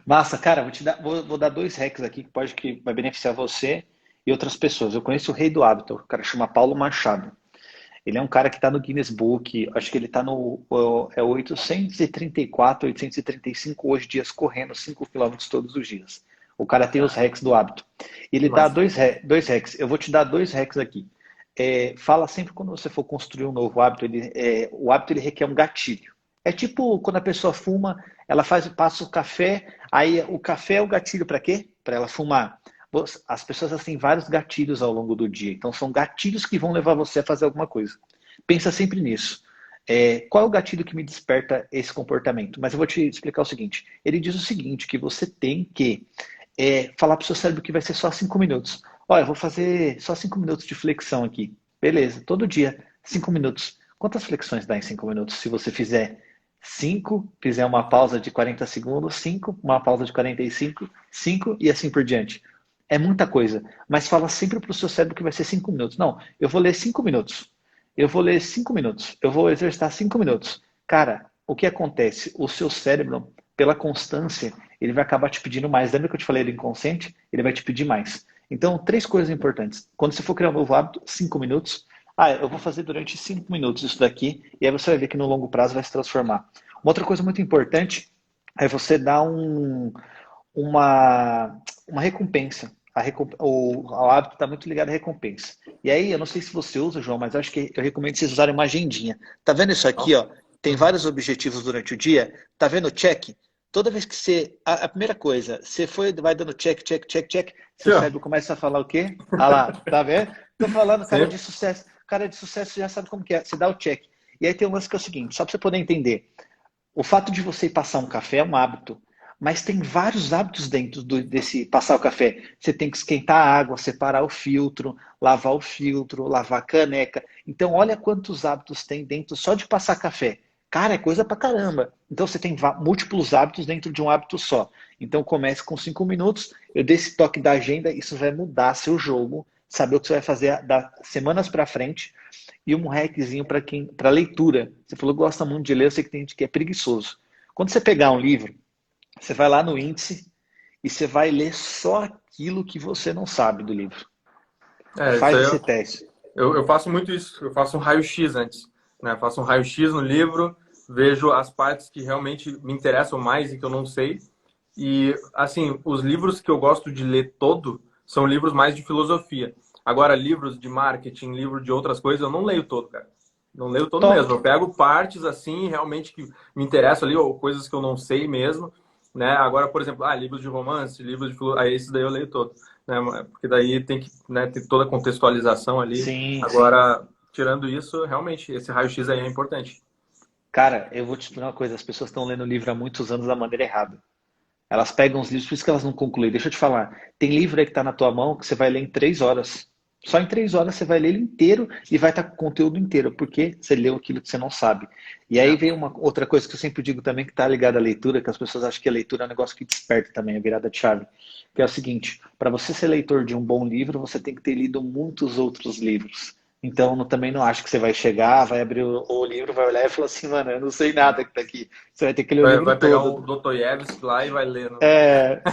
Massa, cara, vou dar dois hacks aqui que vai beneficiar você e outras pessoas. Eu conheço o rei do hábito, o cara chama Paulo Machado. Ele é um cara que está no Guinness Book, acho que ele está no 834, 835 hoje dias correndo 5 quilômetros todos os dias. O cara tem os Cara, hacks do hábito. Ele que dá massa. dois hacks. Eu vou te dar dois hacks aqui. Fala sempre quando você for construir um novo hábito, o hábito ele requer um gatilho. É tipo quando a pessoa fuma, ela passa o café, aí o café é o gatilho para quê? Para ela fumar. As pessoas têm vários gatilhos ao longo do dia, então são gatilhos que vão levar você a fazer alguma coisa. Pensa sempre nisso. Qual é o gatilho que me desperta esse comportamento? Mas eu vou te explicar o seguinte. Ele diz o seguinte, que você tem que falar para o seu cérebro que vai ser só 5 minutos. Olha, eu vou fazer só 5 minutos de flexão aqui. Beleza, todo dia, 5 minutos. Quantas flexões dá em 5 minutos? Se você fizer 5, fizer uma pausa de 40 segundos, 5, uma pausa de 45, 5 e assim por diante. É muita coisa, mas fala sempre para o seu cérebro que vai ser 5 minutos. Não, eu vou ler 5 minutos. Eu vou ler 5 minutos. Eu vou exercitar 5 minutos. Cara, o que acontece? O seu cérebro, pela constância, ele vai acabar te pedindo mais. Lembra que eu te falei do inconsciente? Ele vai te pedir mais. Então, três coisas importantes. Quando você for criar um novo hábito, 5 minutos. Eu vou fazer durante 5 minutos isso daqui, e aí você vai ver que no longo prazo vai se transformar. Uma outra coisa muito importante é você dar uma recompensa. O hábito está muito ligado à recompensa. E aí, eu não sei se você usa, João, mas acho que eu recomendo vocês usarem uma agendinha. Tá vendo isso aqui, ó? Tem Uhum. vários objetivos durante o dia. Tá vendo o check? Toda vez que você. A primeira coisa, você vai dando check, check, check, check. Aqui, Seu ó. cérebro começa a falar o quê? Ah lá, tá vendo? Tô falando, cara de Sempre. sucesso. Cara de sucesso já sabe como que é. Você dá o check. E aí tem um lance que é o seguinte, só para você poder entender. O fato de você ir passar um café é um hábito, mas tem vários hábitos dentro desse passar o café. Você tem que esquentar a água, separar o filtro, lavar a caneca. Então, olha quantos hábitos tem dentro só de passar café. Cara, é coisa pra caramba. Então, você tem múltiplos hábitos dentro de um hábito só. Então, comece com 5 minutos. Eu dei esse toque da agenda, isso vai mudar seu jogo, saber o que você vai fazer das semanas para frente e um hackzinho para leitura. Você falou que gosta muito de ler, eu sei que tem gente que é preguiçoso. Quando você pegar um livro, você vai lá no índice e você vai ler só aquilo que você não sabe do livro. Isso Faz aí esse teste. eu faço muito isso. Eu faço um raio-x antes, né? Faço um raio-x no livro, vejo as partes que realmente me interessam mais e que eu não sei. E, assim, os livros que eu gosto de ler todo são livros mais de filosofia. Agora, livros de marketing, livro de outras coisas, eu não leio todo, cara. Não leio todo Top. mesmo. Eu pego partes, assim, realmente que me interessam ali, ou coisas que eu não sei mesmo, né? Agora, por exemplo, livros de romance, livros de filosofia, aí esse daí eu leio todo, né? Porque daí tem que, né, ter toda a contextualização ali. Sim, sim. Agora, tirando isso, realmente, esse raio-x aí é importante. Cara, eu vou te explicar uma coisa, as pessoas estão lendo o livro há muitos anos da maneira errada. Elas pegam os livros, por isso que elas não concluem. Deixa eu te falar, tem livro aí que está na tua mão que você vai ler em 3 horas. Só em 3 horas você vai ler ele inteiro e vai estar com o conteúdo inteiro, porque você leu aquilo que você não sabe. E aí É. vem uma outra coisa que eu sempre digo também, que está ligada à leitura, que as pessoas acham que a leitura é um negócio que desperta também, a virada de chave. Que é o seguinte, para você ser leitor de um bom livro, você tem que ter lido muitos outros livros. Então, também não acho que você vai chegar, vai abrir o livro, vai olhar e falar assim, mano, eu não sei nada que tá aqui. Você vai ter que ler o livro Vai pegar um todo. Dostoiévski lá e vai ler. Não,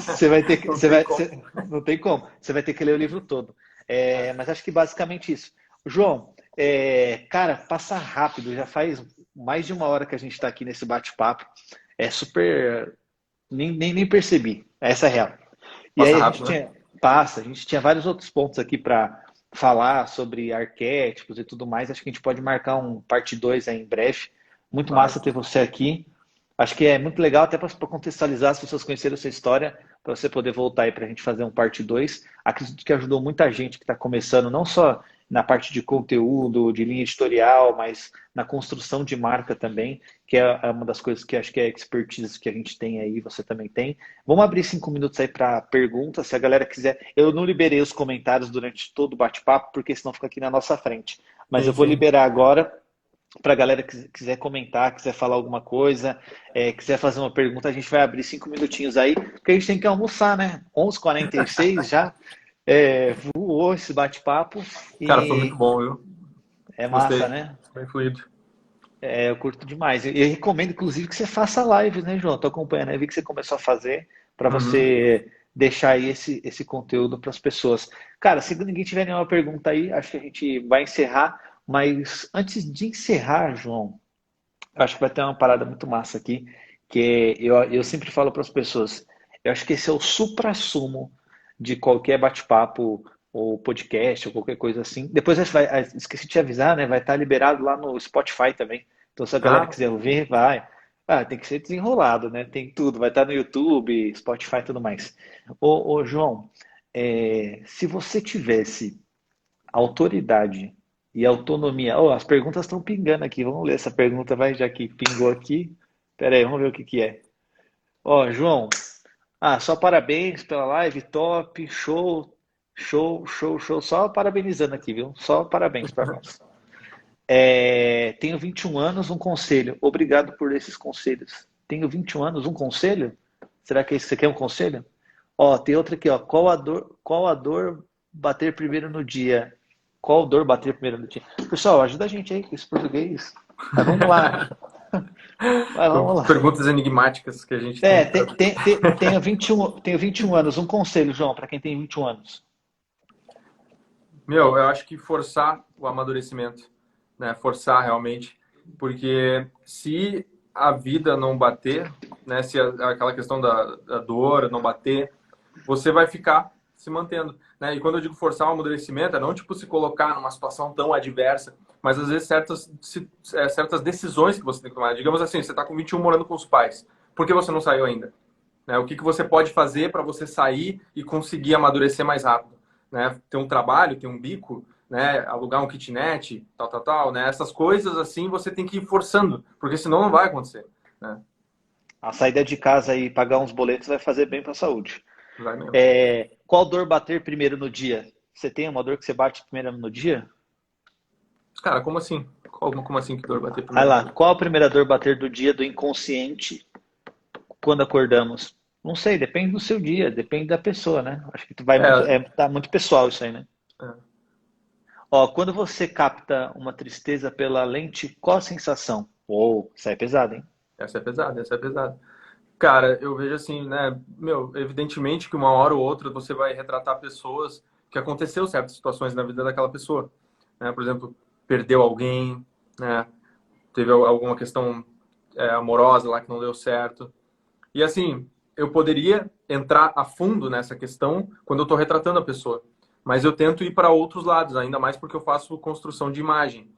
Você vai ter que, não você tem vai, como. não tem como. Você vai ter que ler o livro todo. Mas acho que basicamente isso. João, cara, passa rápido. Já faz mais de 1 hora que a gente está aqui nesse bate-papo. É super. Nem percebi. Essa é a real. E Passa aí rápido, né? a gente tinha vários outros pontos aqui para falar sobre arquétipos e tudo mais. Acho que a gente pode marcar um parte 2 aí em breve. Muito Claro. massa ter você aqui. Acho que é muito legal até para contextualizar as pessoas conhecerem a sua história, para você poder voltar aí para a gente fazer um parte 2. Acredito que ajudou muita gente que está começando, não só na parte de conteúdo, de linha editorial, mas na construção de marca também, que é uma das coisas que acho que é a expertise que a gente tem aí, você também tem. Vamos abrir 5 minutos aí para perguntas, se a galera quiser. Eu não liberei os comentários durante todo o bate-papo, porque senão fica aqui na nossa frente. Mas eu Sim, vou sim. liberar agora para a galera que quiser comentar, quiser falar alguma coisa, quiser fazer uma pergunta, a gente vai abrir 5 minutinhos aí, porque a gente tem que almoçar, né? 11h46 já, voou esse bate-papo Cara, foi muito e bom, viu? é massa, Gostei. né? Bem fluido. Eu curto demais. Eu recomendo, inclusive, que você faça lives, né, João? Tô acompanhando aí, vi que você começou a fazer para Uhum. você deixar aí esse conteúdo para as pessoas. Cara, se ninguém tiver nenhuma pergunta aí, acho que a gente vai encerrar. Mas antes de encerrar, João, eu acho que vai ter uma parada muito massa aqui, eu sempre falo para as pessoas, eu acho que esse é o suprassumo de qualquer bate-papo ou podcast ou qualquer coisa assim. Depois esqueci de te avisar, né? Vai estar liberado lá no Spotify também. Então se a galera Ah, quiser ouvir, vai. Tem que ser desenrolado, né? Tem tudo, vai estar no YouTube, Spotify e tudo mais. Ô, João, se você tivesse autoridade e autonomia. Oh, as perguntas estão pingando aqui. Vamos ler essa pergunta, vai, já que pingou aqui. Pera aí, vamos ver o que que é. Ó, João. Só parabéns pela live, top, show, show, show, show. Só parabenizando aqui, viu? Só parabéns para nós. Tenho 21 anos, um conselho. Obrigado por esses conselhos. Tenho 21 anos, um conselho? Será que você quer um conselho? Ó, tem outra aqui, ó. Qual a dor bater primeiro no dia? Qual dor bater primeiro no dia? Pessoal, ajuda a gente aí com esse português. Mas vamos lá. Mas vamos lá. perguntas enigmáticas que a gente tem que fazer. Tenho 21 anos. Um conselho, João, para quem tem 21 anos. Meu, eu acho que forçar o amadurecimento, né? Forçar realmente, porque se a vida não bater, né? Se aquela questão da dor não bater, você vai ficar se mantendo, né? E quando eu digo forçar o amadurecimento, é não tipo se colocar numa situação tão adversa, mas às vezes certas decisões que você tem que tomar. Digamos assim, você está com 21 morando com os pais, por que você não saiu ainda? Né? O que você pode fazer para você sair e conseguir amadurecer mais rápido? Né? Ter um trabalho, ter um bico, né? Alugar um kitnet, tal, tal, tal. Né? Essas coisas assim você tem que ir forçando, porque senão não vai acontecer. Né? A saída de casa e pagar uns boletos vai fazer bem para a saúde. Vai mesmo. Qual dor bater primeiro no dia? Você tem uma dor que você bate primeiro no dia? Cara, como assim? Como assim que dor bater Vai primeiro no lá. dia? Qual a primeira dor bater do dia do inconsciente quando acordamos? Não sei, depende do seu dia, depende da pessoa, né? Acho que É, tá muito pessoal isso aí, né? é. Ó, quando você capta uma tristeza pela lente, qual a sensação? Uou, isso aí é pesado, hein? Essa é pesada, essa é pesada. Cara, eu vejo assim, né? Meu, evidentemente que uma hora ou outra você vai retratar pessoas que aconteceu certas situações na vida daquela pessoa. Né? Por exemplo, perdeu alguém, né? Teve alguma questão amorosa lá que não deu certo. E assim, eu poderia entrar a fundo nessa questão quando eu estou retratando a pessoa, mas eu tento ir para outros lados, ainda mais porque eu faço construção de imagem,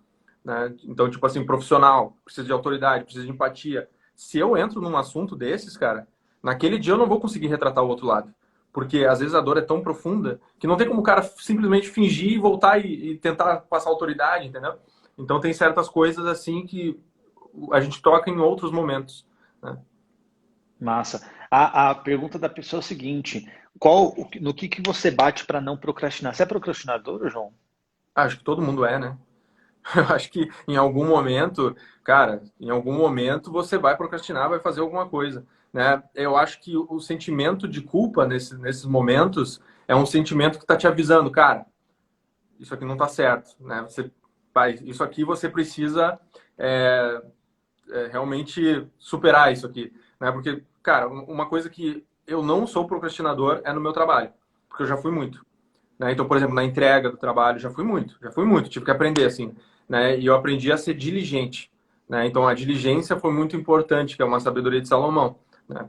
né? Então, tipo assim, profissional, precisa de autoridade, precisa de empatia. Se eu entro num assunto desses, cara, naquele dia eu não vou conseguir retratar o outro lado. Porque às vezes a dor é tão profunda que não tem como o cara simplesmente fingir e voltar e tentar passar autoridade, entendeu? Então tem certas coisas assim que a gente toca em outros momentos, né? Massa. A pergunta da pessoa é o seguinte: no que você bate para não procrastinar? Você é procrastinador, João? Acho que todo mundo é, né? Eu acho que em algum momento, cara, em algum momento você vai procrastinar, vai fazer alguma coisa, né? Eu acho que o sentimento de culpa nesses momentos é um sentimento que está te avisando, cara, isso aqui não está certo, né? Isso aqui você precisa é, realmente superar isso aqui, né? Porque, cara, uma coisa que eu não sou procrastinador é no meu trabalho, porque eu já fui muito, né? Então, por exemplo, na entrega do trabalho, já fui muito, tive que aprender, assim, né? E eu aprendi a ser diligente, né? Então, a diligência foi muito importante, que é uma sabedoria de Salomão, né?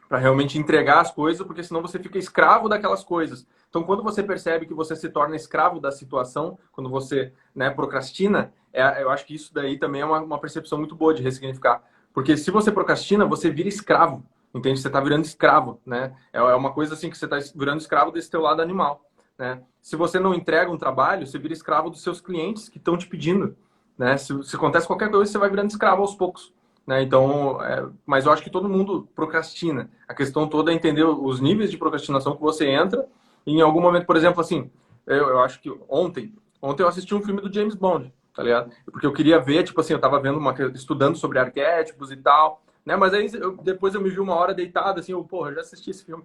Para realmente entregar as coisas, porque senão você fica escravo daquelas coisas. Então, quando você percebe que você se torna escravo da situação, quando você, né, procrastina, eu acho que isso daí também é uma percepção muito boa de ressignificar. Porque se você procrastina, você vira escravo, entende? Você está virando escravo, né? É uma coisa assim que você está virando escravo desse teu lado animal, né? Se você não entrega um trabalho, você vira escravo dos seus clientes que estão te pedindo, né? Se acontece qualquer coisa, você vai virando escravo aos poucos, né? Então, mas eu acho que todo mundo procrastina. A questão toda é entender os níveis de procrastinação que você entra e em algum momento, por exemplo, assim, eu acho que ontem eu assisti um filme do James Bond, tá ligado? Porque eu queria ver, tipo assim, eu tava vendo estudando sobre arquétipos e tal, né? Mas aí depois eu me vi uma hora deitado, assim, porra, eu já assisti esse filme.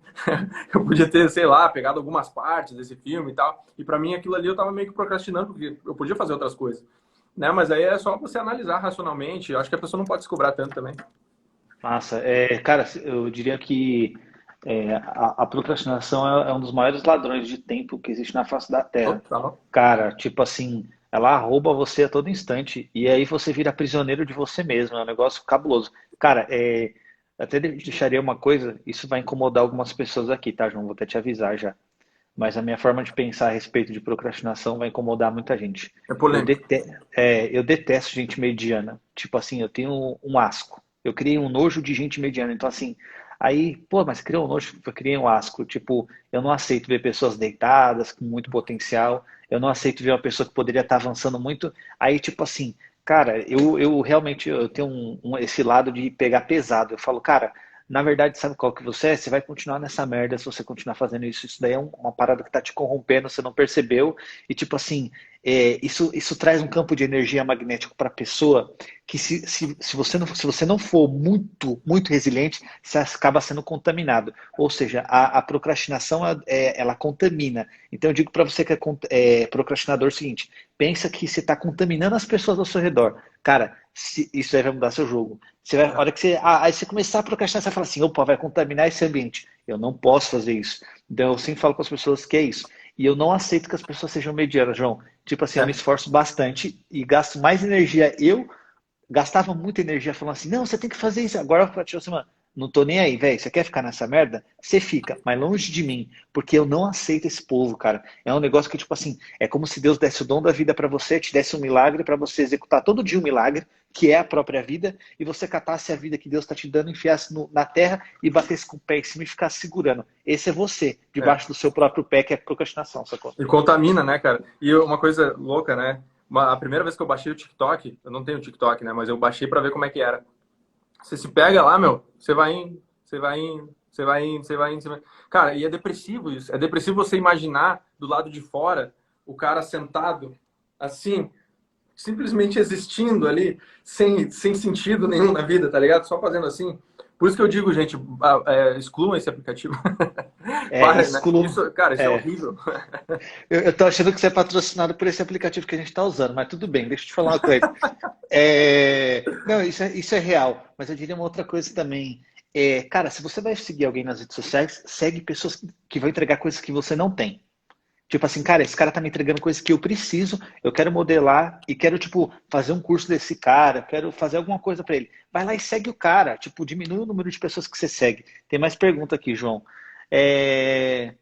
Eu podia ter, sei lá, pegado algumas partes desse filme e tal. E para mim aquilo ali eu tava meio que procrastinando, porque eu podia fazer outras coisas, né? Mas aí é só você analisar racionalmente. Eu acho que a pessoa não pode se cobrar tanto também. Massa. Cara, eu diria que a procrastinação é um dos maiores ladrões de tempo que existe na face da Terra. Total. Cara, tipo assim, ela rouba você a todo instante e aí você vira prisioneiro de você mesmo. É um negócio cabuloso. Cara, até deixaria uma coisa, isso vai incomodar algumas pessoas aqui, tá, João? Vou até te avisar já. Mas a minha forma de pensar a respeito de procrastinação vai incomodar muita gente. É polêmico. Eu detesto gente mediana. Tipo assim, eu tenho um asco. Eu criei um nojo de gente mediana. Então, assim, aí, pô, mas criou um nojo, eu criei um asco. Tipo, eu não aceito ver pessoas deitadas, com muito potencial. Eu não aceito ver uma pessoa que poderia estar avançando muito. Aí, tipo assim, cara, eu realmente eu tenho esse lado de pegar pesado. Eu falo, cara, na verdade, sabe qual que você é? Você vai continuar nessa merda se você continuar fazendo isso. Isso daí é uma parada que tá te corrompendo, você não percebeu. E tipo assim, isso traz um campo de energia magnético para a pessoa que se você não for muito resiliente, você acaba sendo contaminado. Ou seja, a procrastinação ela contamina. Então eu digo para você que é procrastinador o seguinte: pensa que você está contaminando as pessoas ao seu redor. Cara, isso aí vai mudar seu jogo. A hora que aí você começar a procrastinar, você vai falar assim, opa, vai contaminar esse ambiente. Eu não posso fazer isso. Então eu sempre falo com as pessoas que é isso. E eu não aceito que as pessoas sejam medianas, João. Tipo assim, eu me É. esforço bastante e gasto mais energia. Eu gastava muita energia falando assim, não, você tem que fazer isso. Agora eu falo assim, mano, não tô nem aí, velho. Você quer ficar nessa merda? Você fica, mas longe de mim, porque eu não aceito esse povo, cara. É um negócio que, tipo assim, é como se Deus desse o dom da vida pra você, te desse um milagre pra você executar todo dia um milagre, que é a própria vida, e você catasse a vida que Deus tá te dando, enfiasse na terra e batesse com o pé em cima e ficasse segurando. Esse é você, É. debaixo do seu próprio pé, que é a procrastinação, sacou? E contamina, né, cara? E uma coisa louca, né? A primeira vez que eu baixei o TikTok, eu não tenho TikTok, né? Mas eu baixei pra ver como é que era. Você se pega lá, meu, você vai indo, você vai indo, você vai indo, você vai indo, você vai... Cara, e é depressivo isso. É depressivo você imaginar do lado de fora o cara sentado assim, simplesmente existindo ali, sem sentido nenhum na vida, tá ligado? Só fazendo assim. Por isso que eu digo, gente, excluam esse aplicativo. Para, né? Excluo. Isso, cara, isso é É, horrível. eu tô achando que você é patrocinado por esse aplicativo que a gente tá usando, mas tudo bem, deixa eu te falar uma coisa. Não, isso é real, mas eu diria uma outra coisa também. Cara, se você vai seguir alguém nas redes sociais, segue pessoas que vão entregar coisas que você não tem. Tipo assim, cara, esse cara tá me entregando coisas que eu preciso, eu quero modelar e quero, tipo, fazer um curso desse cara, quero fazer alguma coisa pra ele. Vai lá e segue o cara, tipo, diminui o número de pessoas que você segue. Tem mais pergunta aqui, João. É...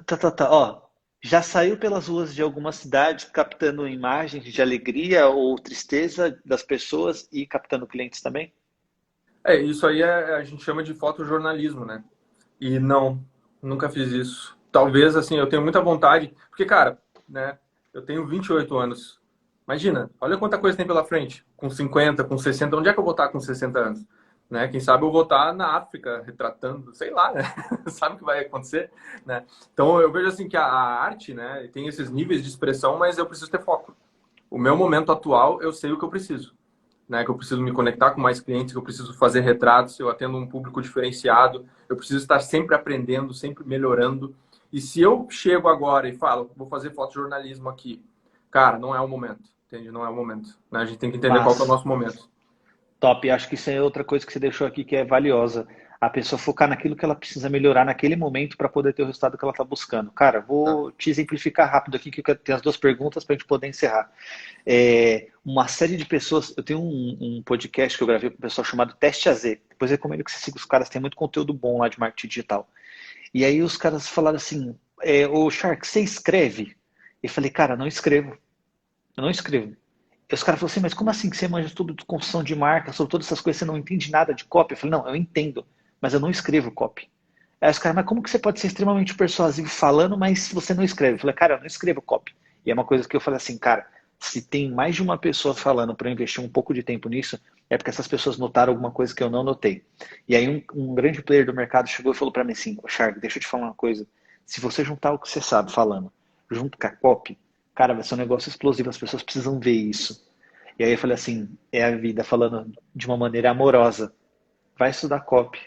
tá. Ó, já saiu pelas ruas de alguma cidade captando imagens de alegria ou tristeza das pessoas e captando clientes também? Isso aí a gente chama de fotojornalismo, né? E não, nunca fiz isso. Talvez, assim, eu tenho muita vontade, porque, cara, né, eu tenho 28 anos. Imagina, olha quanta coisa tem pela frente. Com 50, com 60, onde é que eu vou estar com 60 anos? Né? Quem sabe eu vou estar na África retratando, sei lá, né? Sabe o que vai acontecer, né? Então eu vejo assim que a arte, né, tem esses níveis de expressão, mas eu preciso ter foco. O meu momento atual, eu sei o que eu preciso, né, que eu preciso me conectar com mais clientes, que eu preciso fazer retratos, eu atendo um público diferenciado, eu preciso estar sempre aprendendo, sempre melhorando. E se eu chego agora e falo, vou fazer fotojornalismo aqui, cara, não é o momento, entende? Não é o momento. Né? A gente tem que entender qual que é o Mas nosso momento. top, acho que isso é outra coisa que você deixou aqui que é valiosa. A pessoa focar naquilo que ela precisa melhorar naquele momento para poder ter o resultado que ela está buscando. Cara, Tá. vou te exemplificar rápido aqui, que eu tenho as duas perguntas para a gente poder encerrar. Uma série de pessoas. Eu tenho um podcast que eu gravei com um pessoal chamado Teste AZ. Depois eu recomendo que você siga os caras, tem muito conteúdo bom lá de marketing digital. E aí os caras falaram assim: Ô Shark, você escreve? Eu falei, cara, não escrevo. Eu não escrevo. E os caras falaram assim, mas como assim que você manja tudo de construção de marca, sobre todas essas coisas, você não entende nada de copy? Eu falei, não, eu entendo, mas eu não escrevo copy. Aí os caras, mas como que você pode ser extremamente persuasivo falando, mas você não escreve? Eu falei, cara, eu não escrevo copy. E é uma coisa que eu falei assim, cara, se tem mais de uma pessoa falando para eu investir um pouco de tempo nisso, é porque essas pessoas notaram alguma coisa que eu não notei. E aí um grande player do mercado chegou e falou para mim assim, ô Shark, deixa eu te falar uma coisa. Se você juntar o que você sabe falando, junto com a copy, cara, vai ser um negócio explosivo, as pessoas precisam ver isso. E aí eu falei assim, é a vida falando de uma maneira amorosa. Vai estudar copy,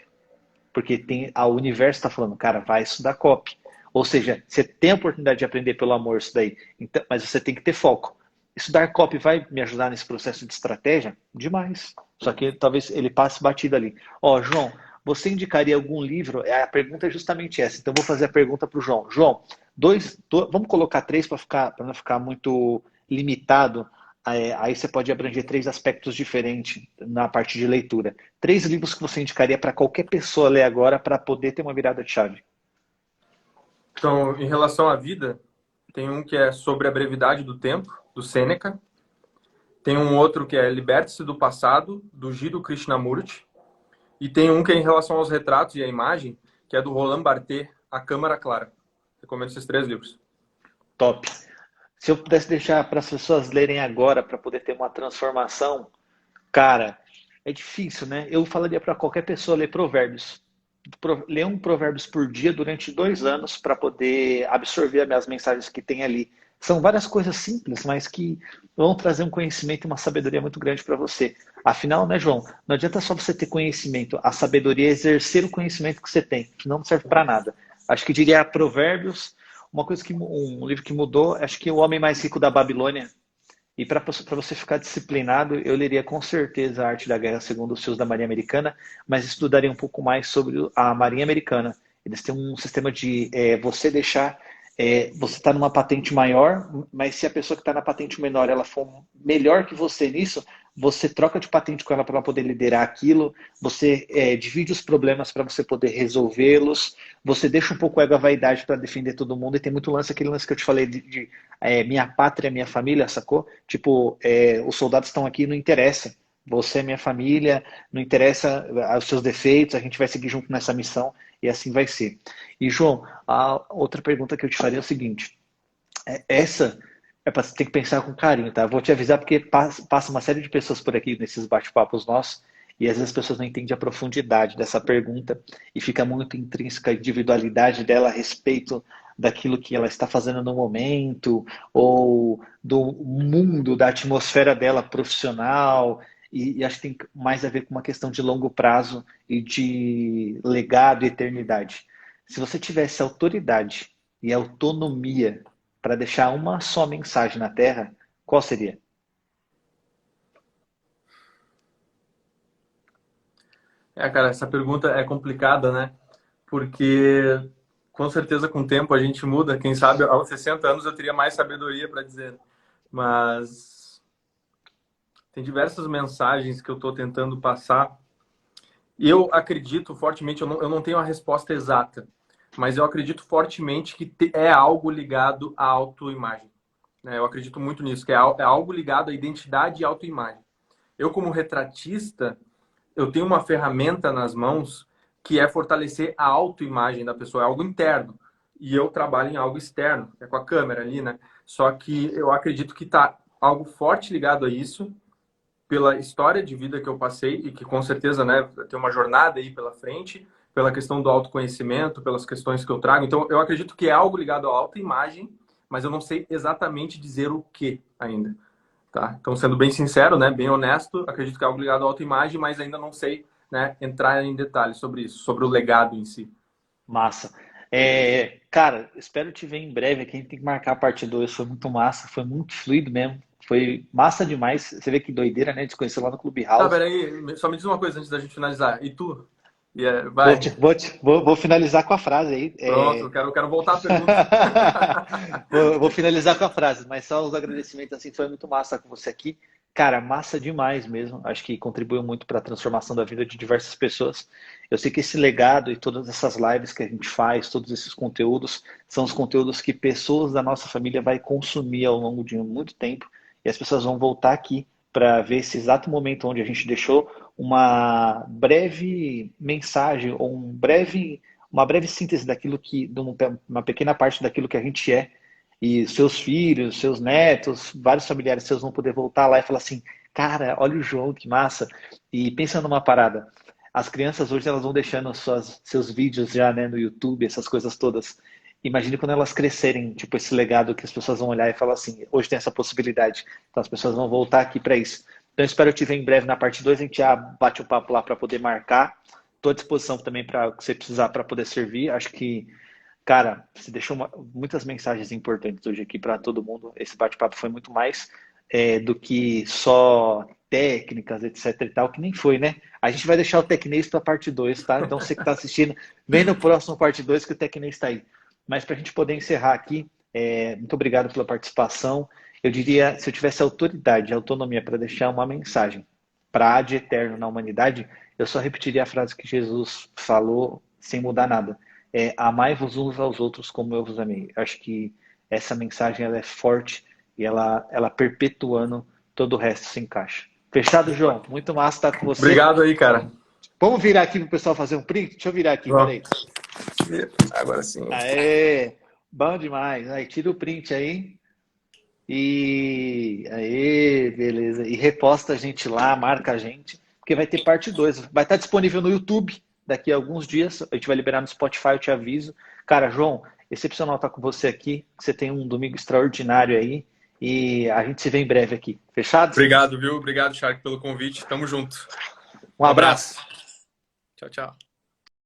porque tem a o universo está falando, cara, vai estudar copy. Ou seja, você tem a oportunidade de aprender pelo amor isso daí, então, mas você tem que ter foco. Estudar copy vai me ajudar nesse processo de estratégia? Demais. Só que talvez ele passe batido ali. Ó, João, você indicaria algum livro? A pergunta é justamente essa. Então, eu vou fazer a pergunta para o João. João, vamos colocar três para não ficar muito limitado. Aí você pode abranger três aspectos diferentes na parte de leitura. Três livros que você indicaria para qualquer pessoa ler agora para poder ter uma virada de chave. Então, em relação à vida, tem um que é sobre a brevidade do tempo, do Sêneca. Tem um outro que é Liberte-se do Passado, do Jiddu Krishnamurti. E tem um que é em relação aos retratos e à imagem, que é do Roland Barthes, A Câmara Clara. Recomendo esses três livros. Top. Se eu pudesse deixar para as pessoas lerem agora para poder ter uma transformação, cara, é difícil, né? Eu falaria para qualquer pessoa ler Provérbios. Ler um Provérbios por dia durante 2 anos para poder absorver as minhas mensagens que tem ali. São várias coisas simples, mas que vão trazer um conhecimento e uma sabedoria muito grande para você. Afinal, né, João? Não adianta só você ter conhecimento, a sabedoria é exercer o conhecimento que você tem, que não serve para nada. Acho que diria Provérbios, uma coisa que um livro que mudou, acho que O Homem Mais Rico da Babilônia, e para você ficar disciplinado, eu leria com certeza a Arte da Guerra segundo os fios da Marinha Americana, mas estudaria um pouco mais sobre a Marinha Americana. Eles têm um sistema de você deixar. Você está numa patente maior, mas se a pessoa que está na patente menor ela for melhor que você nisso, você troca de patente com ela para ela poder liderar aquilo, você divide os problemas para você poder resolvê-los, você deixa um pouco o ego a vaidade para defender todo mundo, e tem muito lance, aquele lance que eu te falei de minha pátria, minha família, sacou? Tipo, os soldados estão aqui, não interessa. Você é minha família, não interessa os seus defeitos, a gente vai seguir junto nessa missão e assim vai ser. E, João, a outra pergunta que eu te faria é o seguinte: essa é para você ter que pensar com carinho, tá? Vou te avisar porque passa uma série de pessoas por aqui nesses bate-papos nossos e às vezes as pessoas não entendem a profundidade dessa pergunta e fica muito intrínseca a individualidade dela a respeito daquilo que ela está fazendo no momento ou do mundo, da atmosfera dela profissional. E acho que tem mais a ver com uma questão de longo prazo e de legado e eternidade. Se você tivesse autoridade e autonomia para deixar uma só mensagem na Terra, qual seria? Cara, essa pergunta é complicada, né? Porque com certeza com o tempo a gente muda. Quem sabe aos 60 anos eu teria mais sabedoria para dizer. Mas tem diversas mensagens que eu estou tentando passar. E eu acredito fortemente, eu não tenho a resposta exata, mas eu acredito fortemente que é algo ligado à autoimagem. Né? Eu acredito muito nisso, que é algo ligado à identidade e autoimagem. Eu, como retratista, eu tenho uma ferramenta nas mãos que é fortalecer a autoimagem da pessoa, é algo interno. E eu trabalho em algo externo, que é com a câmera ali, né? Só que eu acredito que está algo forte ligado a isso, pela história de vida que eu passei e que com certeza, né, tem uma jornada aí pela frente, pela questão do autoconhecimento, pelas questões que eu trago. Então, eu acredito que é algo ligado à autoimagem, mas eu não sei exatamente dizer o que ainda. Tá? Então, sendo bem sincero, né, bem honesto, acredito que é algo ligado à autoimagem, mas ainda não sei, né, entrar em detalhes sobre isso, sobre o legado em si. Massa. Cara, espero te ver em breve aqui. A gente tem que marcar a parte 2. Foi muito massa, foi muito fluido mesmo. Foi massa demais. Você vê que doideira, né? Desconhecer lá no Tá, Clubhouse. peraí, só me diz uma coisa antes da gente finalizar. E tu? Vou, Vai. vou finalizar com a frase aí. Pronto, eu quero voltar à pergunta. Vou finalizar com a frase, mas só os agradecimentos assim, foi muito massa com você aqui. Cara, massa demais mesmo. Acho que contribuiu muito para a transformação da vida de diversas pessoas. Eu sei que esse legado e todas essas lives que a gente faz, todos esses conteúdos, são os conteúdos que pessoas da nossa família vai consumir ao longo de muito tempo. E as pessoas vão voltar aqui para ver esse exato momento onde a gente deixou uma breve mensagem ou uma breve síntese daquilo de uma pequena parte daquilo que a gente é. E seus filhos, seus netos, vários familiares seus vão poder voltar lá e falar assim, cara, olha o João, que massa. E pensa numa parada, as crianças hoje elas vão deixando seus vídeos já, né, no YouTube, essas coisas todas. Imagine quando elas crescerem, tipo esse legado que as pessoas vão olhar e falar assim, hoje tem essa possibilidade. Então as pessoas vão voltar aqui para isso. Então, espero te ver em breve na parte 2. A gente já bate o papo lá para poder marcar. Estou à disposição também para o que você precisar para poder servir. Acho que, cara, você deixou muitas mensagens importantes hoje aqui para todo mundo. Esse bate-papo foi muito mais do que só técnicas, etc e tal, que nem foi, né? A gente vai deixar o Tecnês para a parte 2, tá? Então, você que está assistindo, vem no próximo parte 2 que o Tecnês está aí. Mas para a gente poder encerrar aqui, muito obrigado pela participação. Eu diria, se eu tivesse autoridade, autonomia para deixar uma mensagem para ad eterno na humanidade, eu só repetiria a frase que Jesus falou sem mudar nada. Amai-vos uns aos outros como eu vos amei. Acho que essa mensagem ela é forte e ela perpetuando todo o resto se encaixa. Fechado, João? Muito massa estar com você. Obrigado aí, cara. Vamos virar aqui para o pessoal fazer um print? Deixa eu virar aqui, Vamos. peraí. Agora sim. Aê, bom demais. Aí, tira o print aí. E aí, beleza. E reposta a gente lá, marca a gente, porque vai ter parte 2. Vai estar disponível no YouTube daqui a alguns dias. A gente vai liberar no Spotify, eu te aviso. Cara, João, excepcional estar com você aqui. Você tem um domingo extraordinário aí. E a gente se vê em breve aqui. Fechado? Obrigado, viu? Obrigado, Shark, pelo convite. Tamo junto. Um abraço. Tchau, tchau.